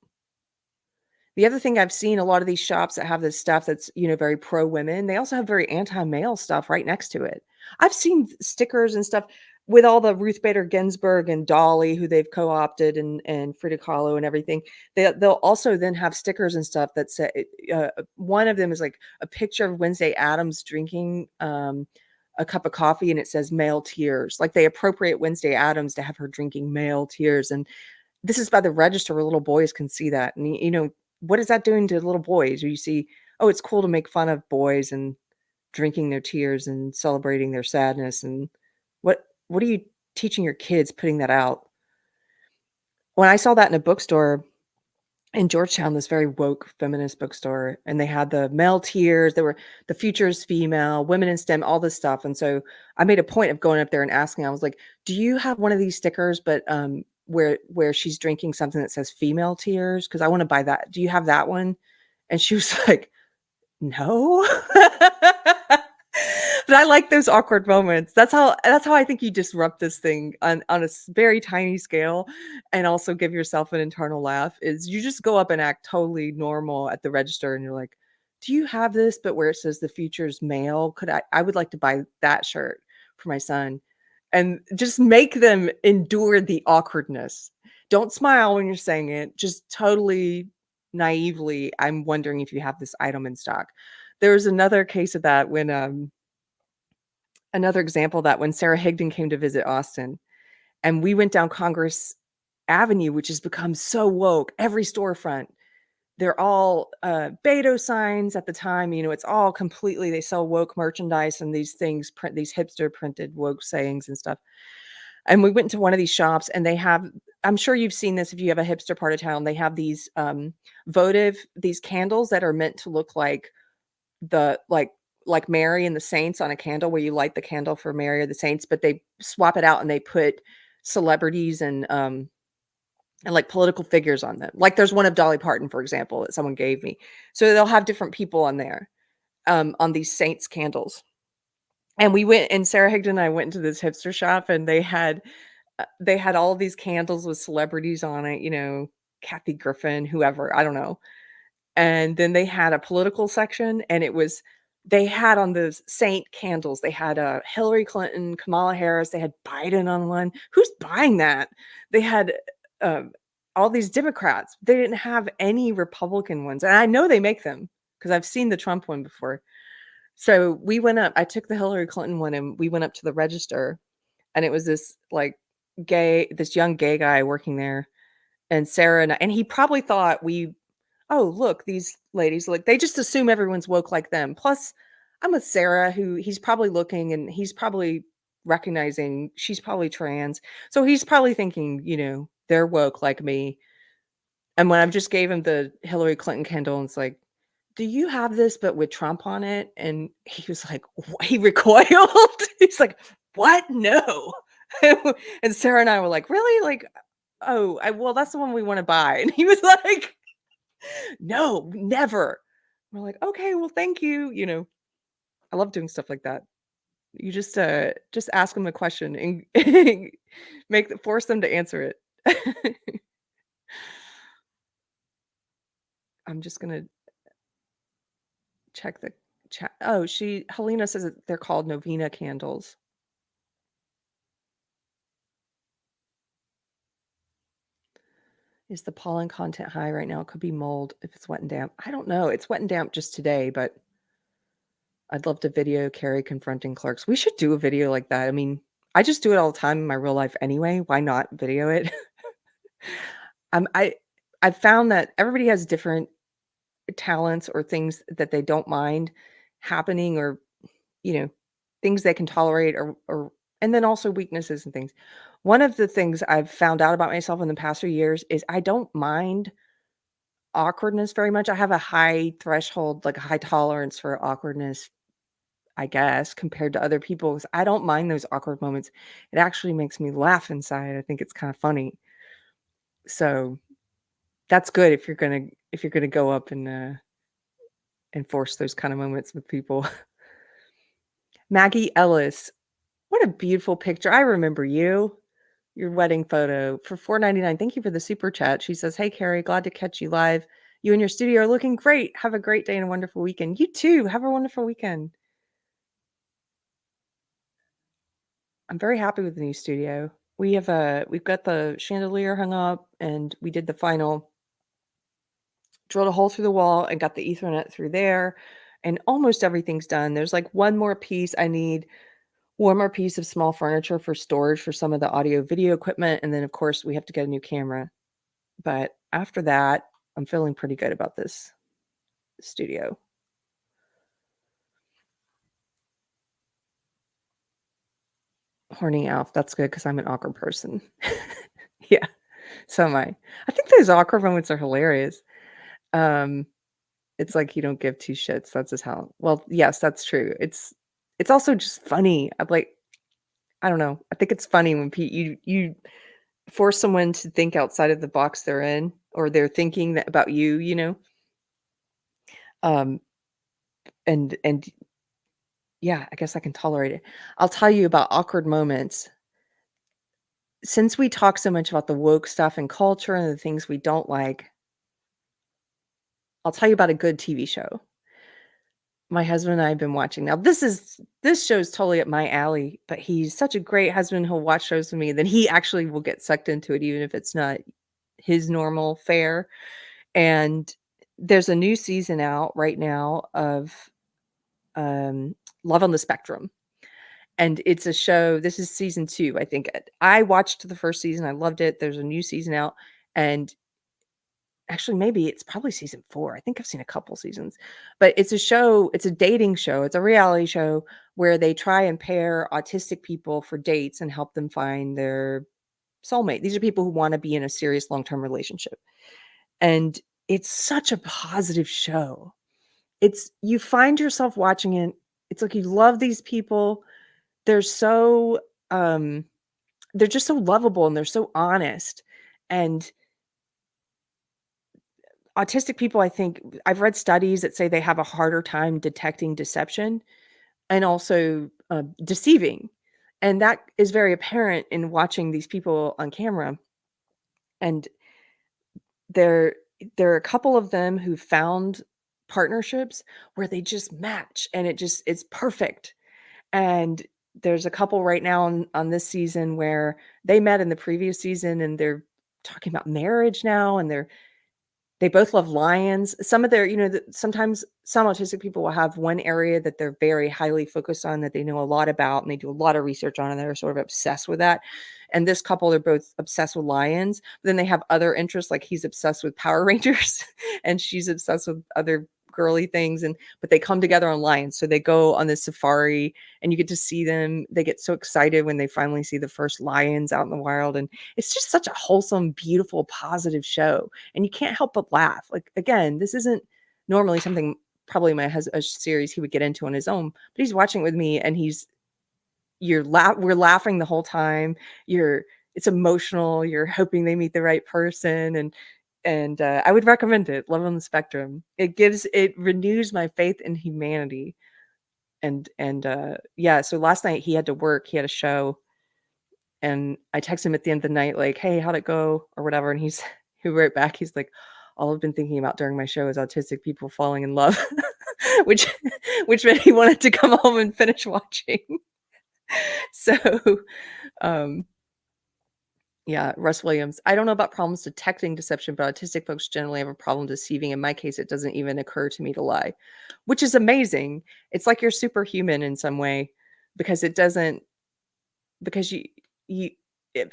The other thing I've seen, a lot of these shops that have this stuff that's, very pro women, they also have very anti-male stuff right next to it. I've seen stickers and stuff with all the Ruth Bader Ginsburg and Dolly, who they've co-opted, and Frida Kahlo and everything. They'll also then have stickers and stuff that say, one of them is like a picture of Wednesday Addams drinking a cup of coffee, and it says male tears. Like, they appropriate Wednesday Addams to have her drinking male tears. And this is by the register where little boys can see that. And, what is that doing to little boys? You see, oh, it's cool to make fun of boys and drinking their tears and celebrating their sadness. And what are you teaching your kids putting that out? When I saw that in a bookstore in Georgetown, this very woke feminist bookstore, and they had the male tears, there were the futures female, women in STEM, all this stuff. And so I made a point of going up there and asking, I was like, do you have one of these stickers, but where she's drinking something that says female tears? Because I want to buy that. Do you have that one? And she was like, no. But I like those awkward moments. That's how I think you disrupt this thing on a very tiny scale, and also give yourself an internal laugh, is you just go up and act totally normal at the register, and you're like, "Do you have this?" But where it says the future's male, I would like to buy that shirt for my son. And just make them endure the awkwardness. Don't smile when you're saying it. Just totally naively, I'm wondering if you have this item in stock. There was another case of that when another example, that when Sarah Higdon came to visit Austin, and we went down Congress Avenue, which has become so woke. Every storefront, they're all Beto signs at the time. It's all completely, they sell woke merchandise, and these things print these hipster printed woke sayings and stuff. And we went into one of these shops, and they have, I'm sure you've seen this if you have a hipster part of town, they have these these candles that are meant to look like the like Mary and the saints on a candle, where you light the candle for Mary or the saints, but they swap it out and they put celebrities and like political figures on them. Like, there's one of Dolly Parton, for example, that someone gave me. So they'll have different people on there, on these saints candles. And we went, and Sarah Higdon and I went into this hipster shop, and they had all of these candles with celebrities on it, Kathy Griffin, whoever, I don't know. And then they had a political section, and they had on those saint candles, they had Hillary Clinton, Kamala Harris, they had Biden on one. Who's buying that? They had all these Democrats. They didn't have any Republican ones. And I know they make them because I've seen the Trump one before. So we went up, I took the Hillary Clinton one, and we went up to the register, and it was this this young gay guy working there. And Sarah and he probably thought oh, look, these ladies, like, they just assume everyone's woke like them. Plus, I'm with Sarah, who he's probably looking, and he's probably recognizing she's probably trans. So he's probably thinking, they're woke like me. And when I just gave him the Hillary Clinton candle, and it's like, do you have this, but with Trump on it? And he was like, he recoiled. He's like, what? No. And Sarah and I were like, really? Like, oh, well, that's the one we want to buy. And he was like, no, never. We're like, okay, well, thank you. I love doing stuff like that. You just ask them a question and force them to answer it. I'm just gonna check the chat. Oh, Helena says that they're called Novena candles. Is the pollen content high right now? It could be mold if it's wet and damp. I don't know. It's wet and damp just today, but I'd love to video Keri confronting clerks. We should do a video like that. I mean, I just do it all the time in my real life anyway. Why not video it? I've found that everybody has different talents or things that they don't mind happening, or things they can tolerate, or and then also weaknesses and things. One of the things I've found out about myself in the past few years is I don't mind awkwardness very much. I have a high threshold, like a high tolerance for awkwardness, I guess, compared to other people, 'cause I don't mind those awkward moments. It actually makes me laugh inside. I think it's kind of funny. So that's good if you're gonna go up and force those kind of moments with people. Maggie Ellis, what a beautiful picture. I remember you. Your wedding photo for $4.99. Thank you for the super chat. She says, "Hey Keri, glad to catch you live. You and your studio are looking great. Have a great day and a wonderful weekend." You too. Have a wonderful weekend. I'm very happy with the new studio. We've got the chandelier hung up, and we did the final, drilled a hole through the wall and got the Ethernet through there, and almost everything's done. There's like one more piece I need. One more piece of small furniture for storage for some of the audio video equipment, and then of course we have to get a new camera. But after that, I'm feeling pretty good about this studio. Horny Alf, that's good because I'm an awkward person. Yeah, so am I. I think those awkward moments are hilarious. It's like you don't give two shits. That's just how. Well, yes, that's true. It's also just funny. I don't know. I think it's funny when you force someone to think outside of the box they're in, or they're thinking that about you. Um, and yeah, I guess I can tolerate it. I'll tell you about awkward moments. Since we talk so much about the woke stuff and culture and the things we don't like, I'll tell you about a good TV show my husband and I have been watching. Now, this show's totally up my alley, but he's such a great husband. He'll watch shows with me, then he actually will get sucked into it, even if it's not his normal fare. And there's a new season out right now of Love on the Spectrum. And it's a show, this is season 2, I think. I watched the first season, I loved it. There's a new season out, and actually, maybe it's probably season 4. I think I've seen a couple seasons. But it's a show, it's a dating show, it's a reality show where they try and pair autistic people for dates and help them find their soulmate. These are people who wanna be in a serious long-term relationship. And it's such a positive show. You find yourself watching it, it's like you love these people. They're so, they're just so lovable, and they're so honest. And autistic people, I think I've read studies that say they have a harder time detecting deception and also deceiving. And that is very apparent in watching these people on camera. And there are a couple of them who found partnerships where they just match, and it's perfect. And there's a couple right now on this season where they met in the previous season, and they're talking about marriage now, and they both love lions. Some of their, sometimes some autistic people will have one area that they're very highly focused on, that they know a lot about, and they do a lot of research on, and they're sort of obsessed with that. And this couple, they're both obsessed with lions. But then they have other interests, like he's obsessed with Power Rangers and she's obsessed with other girly things. But they come together on lions. So they go on this safari, and you get to see them. They get so excited when they finally see the first lions out in the wild. And it's just such a wholesome, beautiful, positive show. And you can't help but laugh. Like, again, this isn't normally something probably a series he would get into on his own, but he's watching it with me, and we're laughing the whole time. It's emotional. You're hoping they meet the right person. And I would recommend it. Love on the Spectrum. It renews my faith in humanity. And yeah, so last night he had to work. He had a show, and I texted him at the end of the night, like, "Hey, how'd it go?" or whatever. And he wrote back, he's like, "All I've been thinking about during my show is autistic people falling in love," which meant he wanted to come home and finish watching. So, Yeah, Russ Williams. I don't know about problems detecting deception, but autistic folks generally have a problem deceiving. In my case, it doesn't even occur to me to lie, which is amazing. It's like you're superhuman in some way because it doesn't, because you,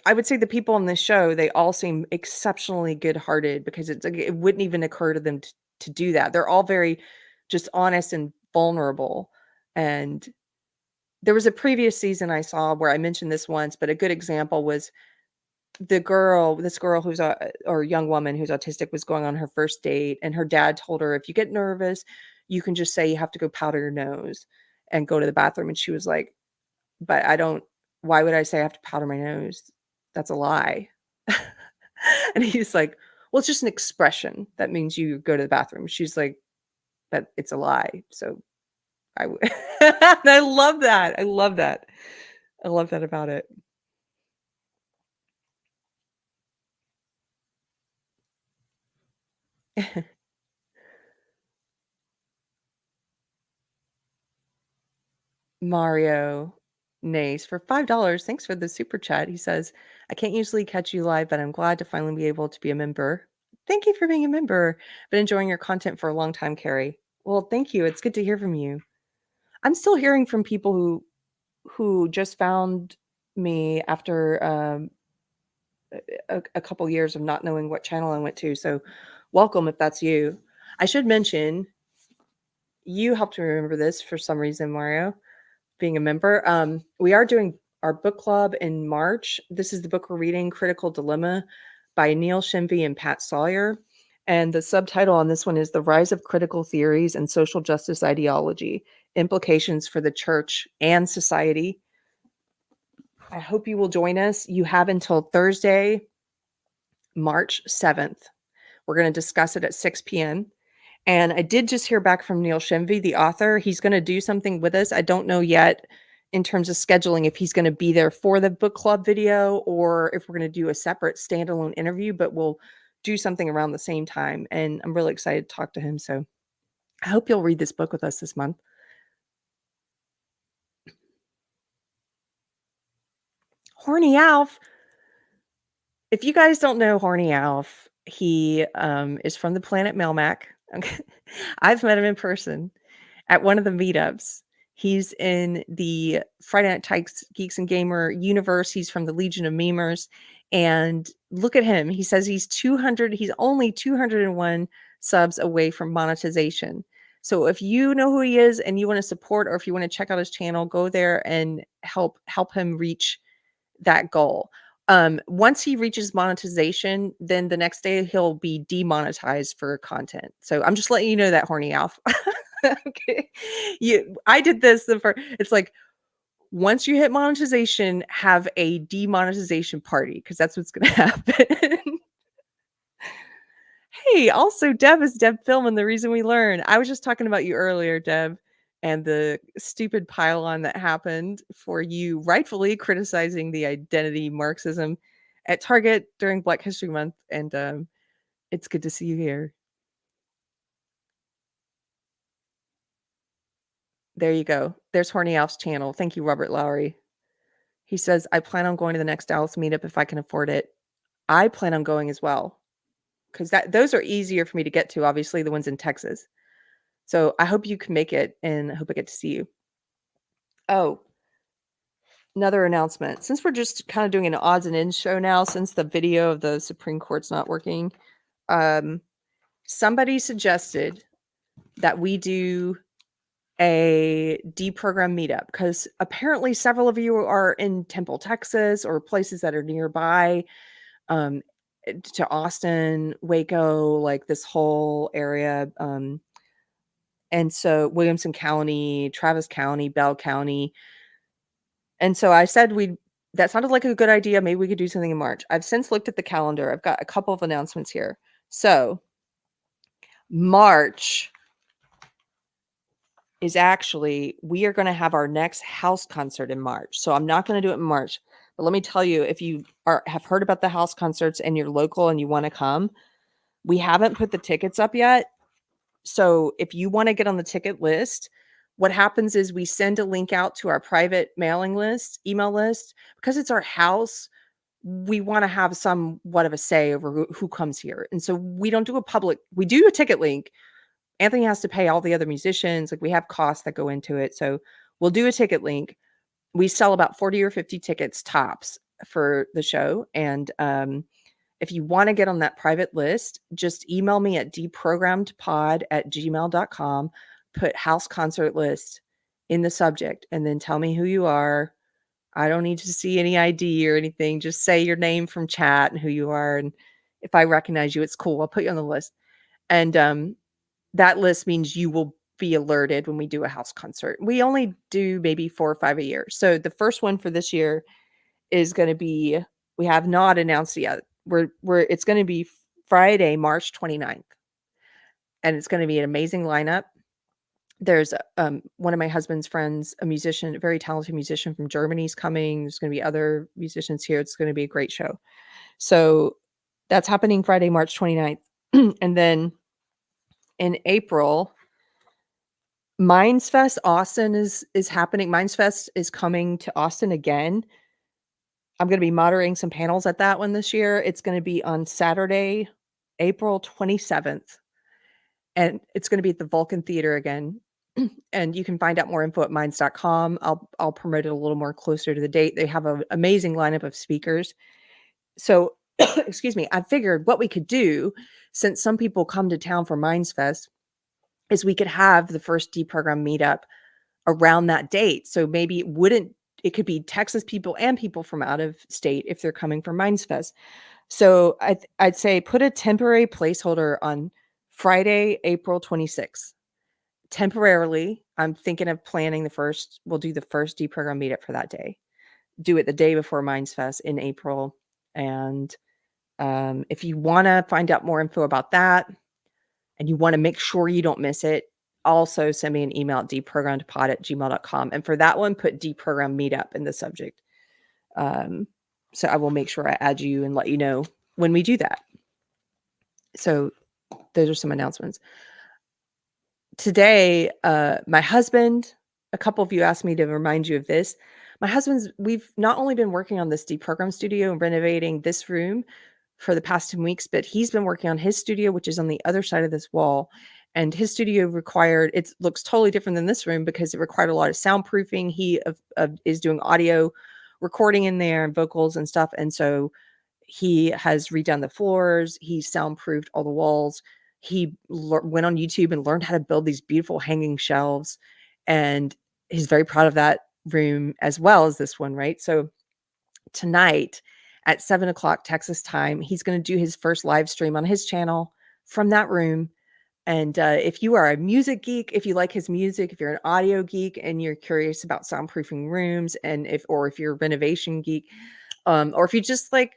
I would say the people on this show, they all seem exceptionally good-hearted because it's like, it wouldn't even occur to them to do that. They're all very just honest and vulnerable. And there was a previous season I saw where I mentioned this once, but a good example was this girl who's or young woman who's autistic was going on her first date, and her dad told her, if you get nervous, you can just say you have to go powder your nose and go to the bathroom. And she was like, but why would I say I have to powder my nose? That's a lie. And he's like, well, it's just an expression that means you go to the bathroom. She's like, but it's a lie. So and I love that. I love that. I love that about it. Mario Nace for $5. Thanks for the super chat. He says, I can't usually catch you live, but I'm glad to finally be able to be a member. Thank you for being a member. Been enjoying your content for a long time, Keri. Well, thank you. It's good to hear from you. I'm still hearing from people who just found me after a couple years of not knowing what channel I went to. So welcome if that's you. I should mention, you helped me remember this for some reason, Mario, being a member. We are doing our book club in March. This is the book we're reading, Critical Dilemma by Neil Shenvi and Pat Sawyer. And the subtitle on this one is The Rise of Critical Theories and Social Justice Ideology, Implications for the Church and Society. I hope you will join us. You have until Thursday, March 7th. We're going to discuss it at 6 p.m. And I did just hear back from Neil Shenvi, the author. He's going to do something with us. I don't know yet in terms of scheduling if he's going to be there for the book club video or if we're going to do a separate standalone interview, but we'll do something around the same time. And I'm really excited to talk to him. So I hope you'll read this book with us this month. Horny Alf. If you guys don't know Horny Alf, he is from the planet Melmac. Okay. I've met him in person at one of the meetups. He's in the Friday Night Tykes Geeks and Gamer universe. He's from the Legion of Memers. And look at him. He says he's only 201 subs away from monetization. So if you know who he is and you want to support, or if you want to check out his channel, go there and help him reach that goal. Once he reaches monetization, then the next day he'll be demonetized for content. So I'm just letting you know that, Horny Alf. Okay. I did this it's like, once you hit monetization, have a demonetization party, because that's what's going to happen. Hey, also Deb is Deb Film and The Reason We Learn. I was just talking about you earlier, Deb, and the stupid pile-on that happened for you rightfully criticizing the identity Marxism at Target during Black History Month. And it's good to see you here. There you go. There's Horny Alf's channel. Thank you, Robert Lowry. He says, I plan on going to the next Dallas meetup if I can afford it. I plan on going as well, because those are easier for me to get to, obviously, the ones in Texas. So I hope you can make it, and I hope I get to see you. Oh, another announcement. Since we're just kind of doing an odds and ends show now, since the video of the Supreme Court's not working, somebody suggested that we do a deprogrammed meetup, because apparently several of you are in Temple, Texas, or places that are nearby to Austin, Waco, like this whole area. And so Williamson County, Travis County, Bell County. And so I said that sounded like a good idea. Maybe we could do something in March. I've since looked at the calendar. I've got a couple of announcements here. So March is we are going to have our next house concert in March. So I'm not going to do it in March. But let me tell you, if you have heard about the house concerts and you're local and you want to come, we haven't put the tickets up yet. So if you want to get on the ticket list, what happens is we send a link out to our private email list. Because it's our house, we want to have somewhat of a say over who comes here. And so we don't do we do a ticket link. Anthony has to pay all the other musicians. Like, we have costs that go into it. So we'll do a ticket link. We sell about 40 or 50 tickets tops for the show. And if you want to get on that private list, just email me at deprogrammedpod@gmail.com, put house concert list in the subject, and then tell me who you are. I don't need to see any ID or anything. Just say your name from chat and who you are. And if I recognize you, it's cool. I'll put you on the list. And that list means you will be alerted when we do a house concert. We only do maybe 4 or 5 a year. So the first one for this year is going to be, we have not announced it yet. It's going to be Friday, March 29th. And it's going to be an amazing lineup. There's one of my husband's friends, a musician, a very talented musician from Germany is coming. There's going to be other musicians here. It's going to be a great show. So that's happening Friday, March 29th. And then in April, Minds Fest Austin is happening. Minds Fest is coming to Austin again. I'm going to be moderating some panels at that one this year. It's going to be on Saturday, April 27th. And it's going to be at the Vulcan Theater again. And you can find out more info at minds.com. I'll promote it a little more closer to the date. They have an amazing lineup of speakers. So, excuse me, I figured what we could do, since some people come to town for Minds Fest, is we could have the first Deprogrammed meetup around that date. So maybe it could be Texas people and people from out of state if they're coming for Minds Fest. So I'd say put a temporary placeholder on Friday, April 26th. Temporarily, I'm thinking of planning we'll do the first Deprogrammed meetup for that day. Do it the day before Minds Fest in April. And if you want to find out more info about that and you want to make sure you don't miss it, also send me an email at deprogrammedpod@gmail.com. And for that one, put Deprogrammed meetup in the subject. So I will make sure I add you and let you know when we do that. So those are some announcements. Today, my husband, a couple of you asked me to remind you of this. We've not only been working on this Deprogrammed studio and renovating this room for the past 2 weeks, but he's been working on his studio, which is on the other side of this wall. And his studio it looks totally different than this room because it required a lot of soundproofing. He is doing audio recording in there and vocals and stuff. And so he has redone the floors. He soundproofed all the walls. He went on YouTube and learned how to build these beautiful hanging shelves. And he's very proud of that room as well as this one, right? So tonight at 7:00 Texas time, he's going to do his first live stream on his channel from that room. And if you are a music geek, if you like his music, if you're an audio geek and you're curious about soundproofing rooms, and if you're a renovation geek, or if you just like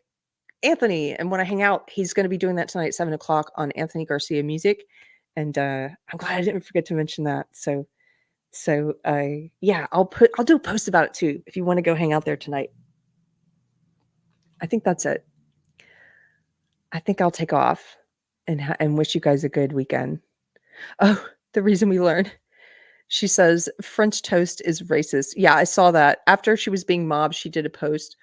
Anthony and want to hang out, he's going to be doing that tonight at 7:00 on Anthony Garcia Music. And I'm glad I didn't forget to mention that. So yeah, I'll do a post about it too if you want to go hang out there tonight. I think that's it. I think I'll take off and wish you guys a good weekend. Oh, the reason we learned. She says French toast is racist. Yeah, I saw that. After she was being mobbed, she did a post,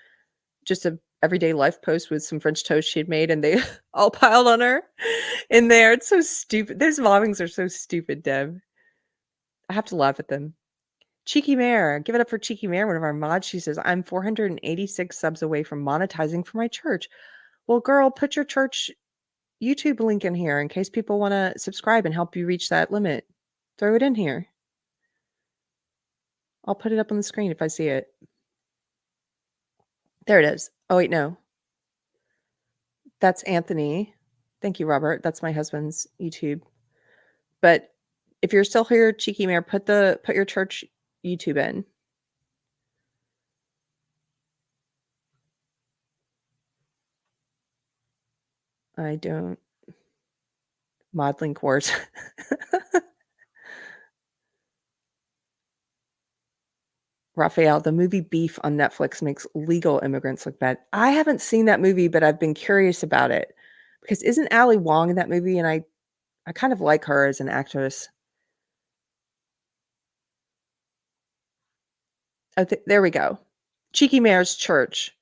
just a everyday life post with some French toast she had made, and they all piled on her in there. It's so stupid. Those mobbings are so stupid, Deb. I have to laugh at them. Cheeky Mare, give it up for Cheeky Mare, one of our mods. She says, I'm 486 subs away from monetizing for my church. Well, girl, put your church YouTube link in here in case people want to subscribe and help you reach that limit. Throw it in here. I'll put it up on the screen if I see it. There it is. Oh, wait, no. That's Anthony. Thank you, Robert. That's my husband's YouTube. But if you're still here, Cheeky Mare, put your church YouTube in. I don't. Modlink Wars. Raphael, the movie Beef on Netflix makes legal immigrants look bad. I haven't seen that movie, but I've been curious about it. Because isn't Ali Wong in that movie? And I kind of like her as an actress. Oh, there we go. Cheeky Mare's church.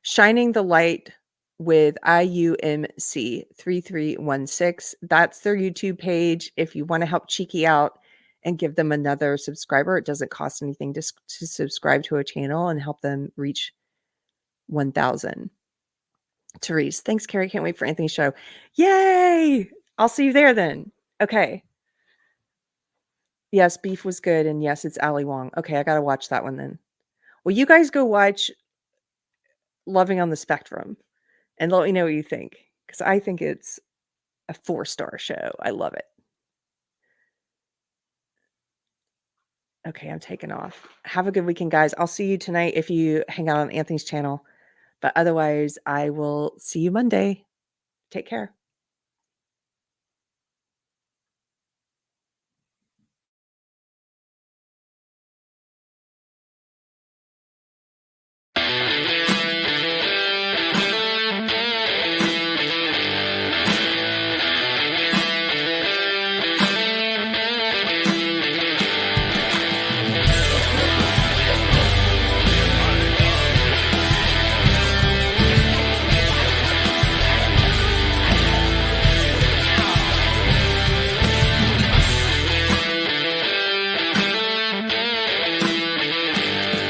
Shining the Light with IUMC 3316. That's their YouTube page. If you want to help Cheeky out and give them another subscriber, it doesn't cost anything to subscribe to a channel and help them reach 1,000. Therese, thanks, Keri. Can't wait for Anthony's show. Yay! I'll see you there then. Okay. Yes, Beef was good. And yes, it's Ali Wong. Okay, I got to watch that one then. Well, you guys go watch Loving on the Spectrum and let me know what you think, because I think it's a 4-star show. I love it. Okay, I'm taking off. Have a good weekend, guys. I'll see you tonight if you hang out on Anthony's channel. But otherwise, I will see you Monday. Take care.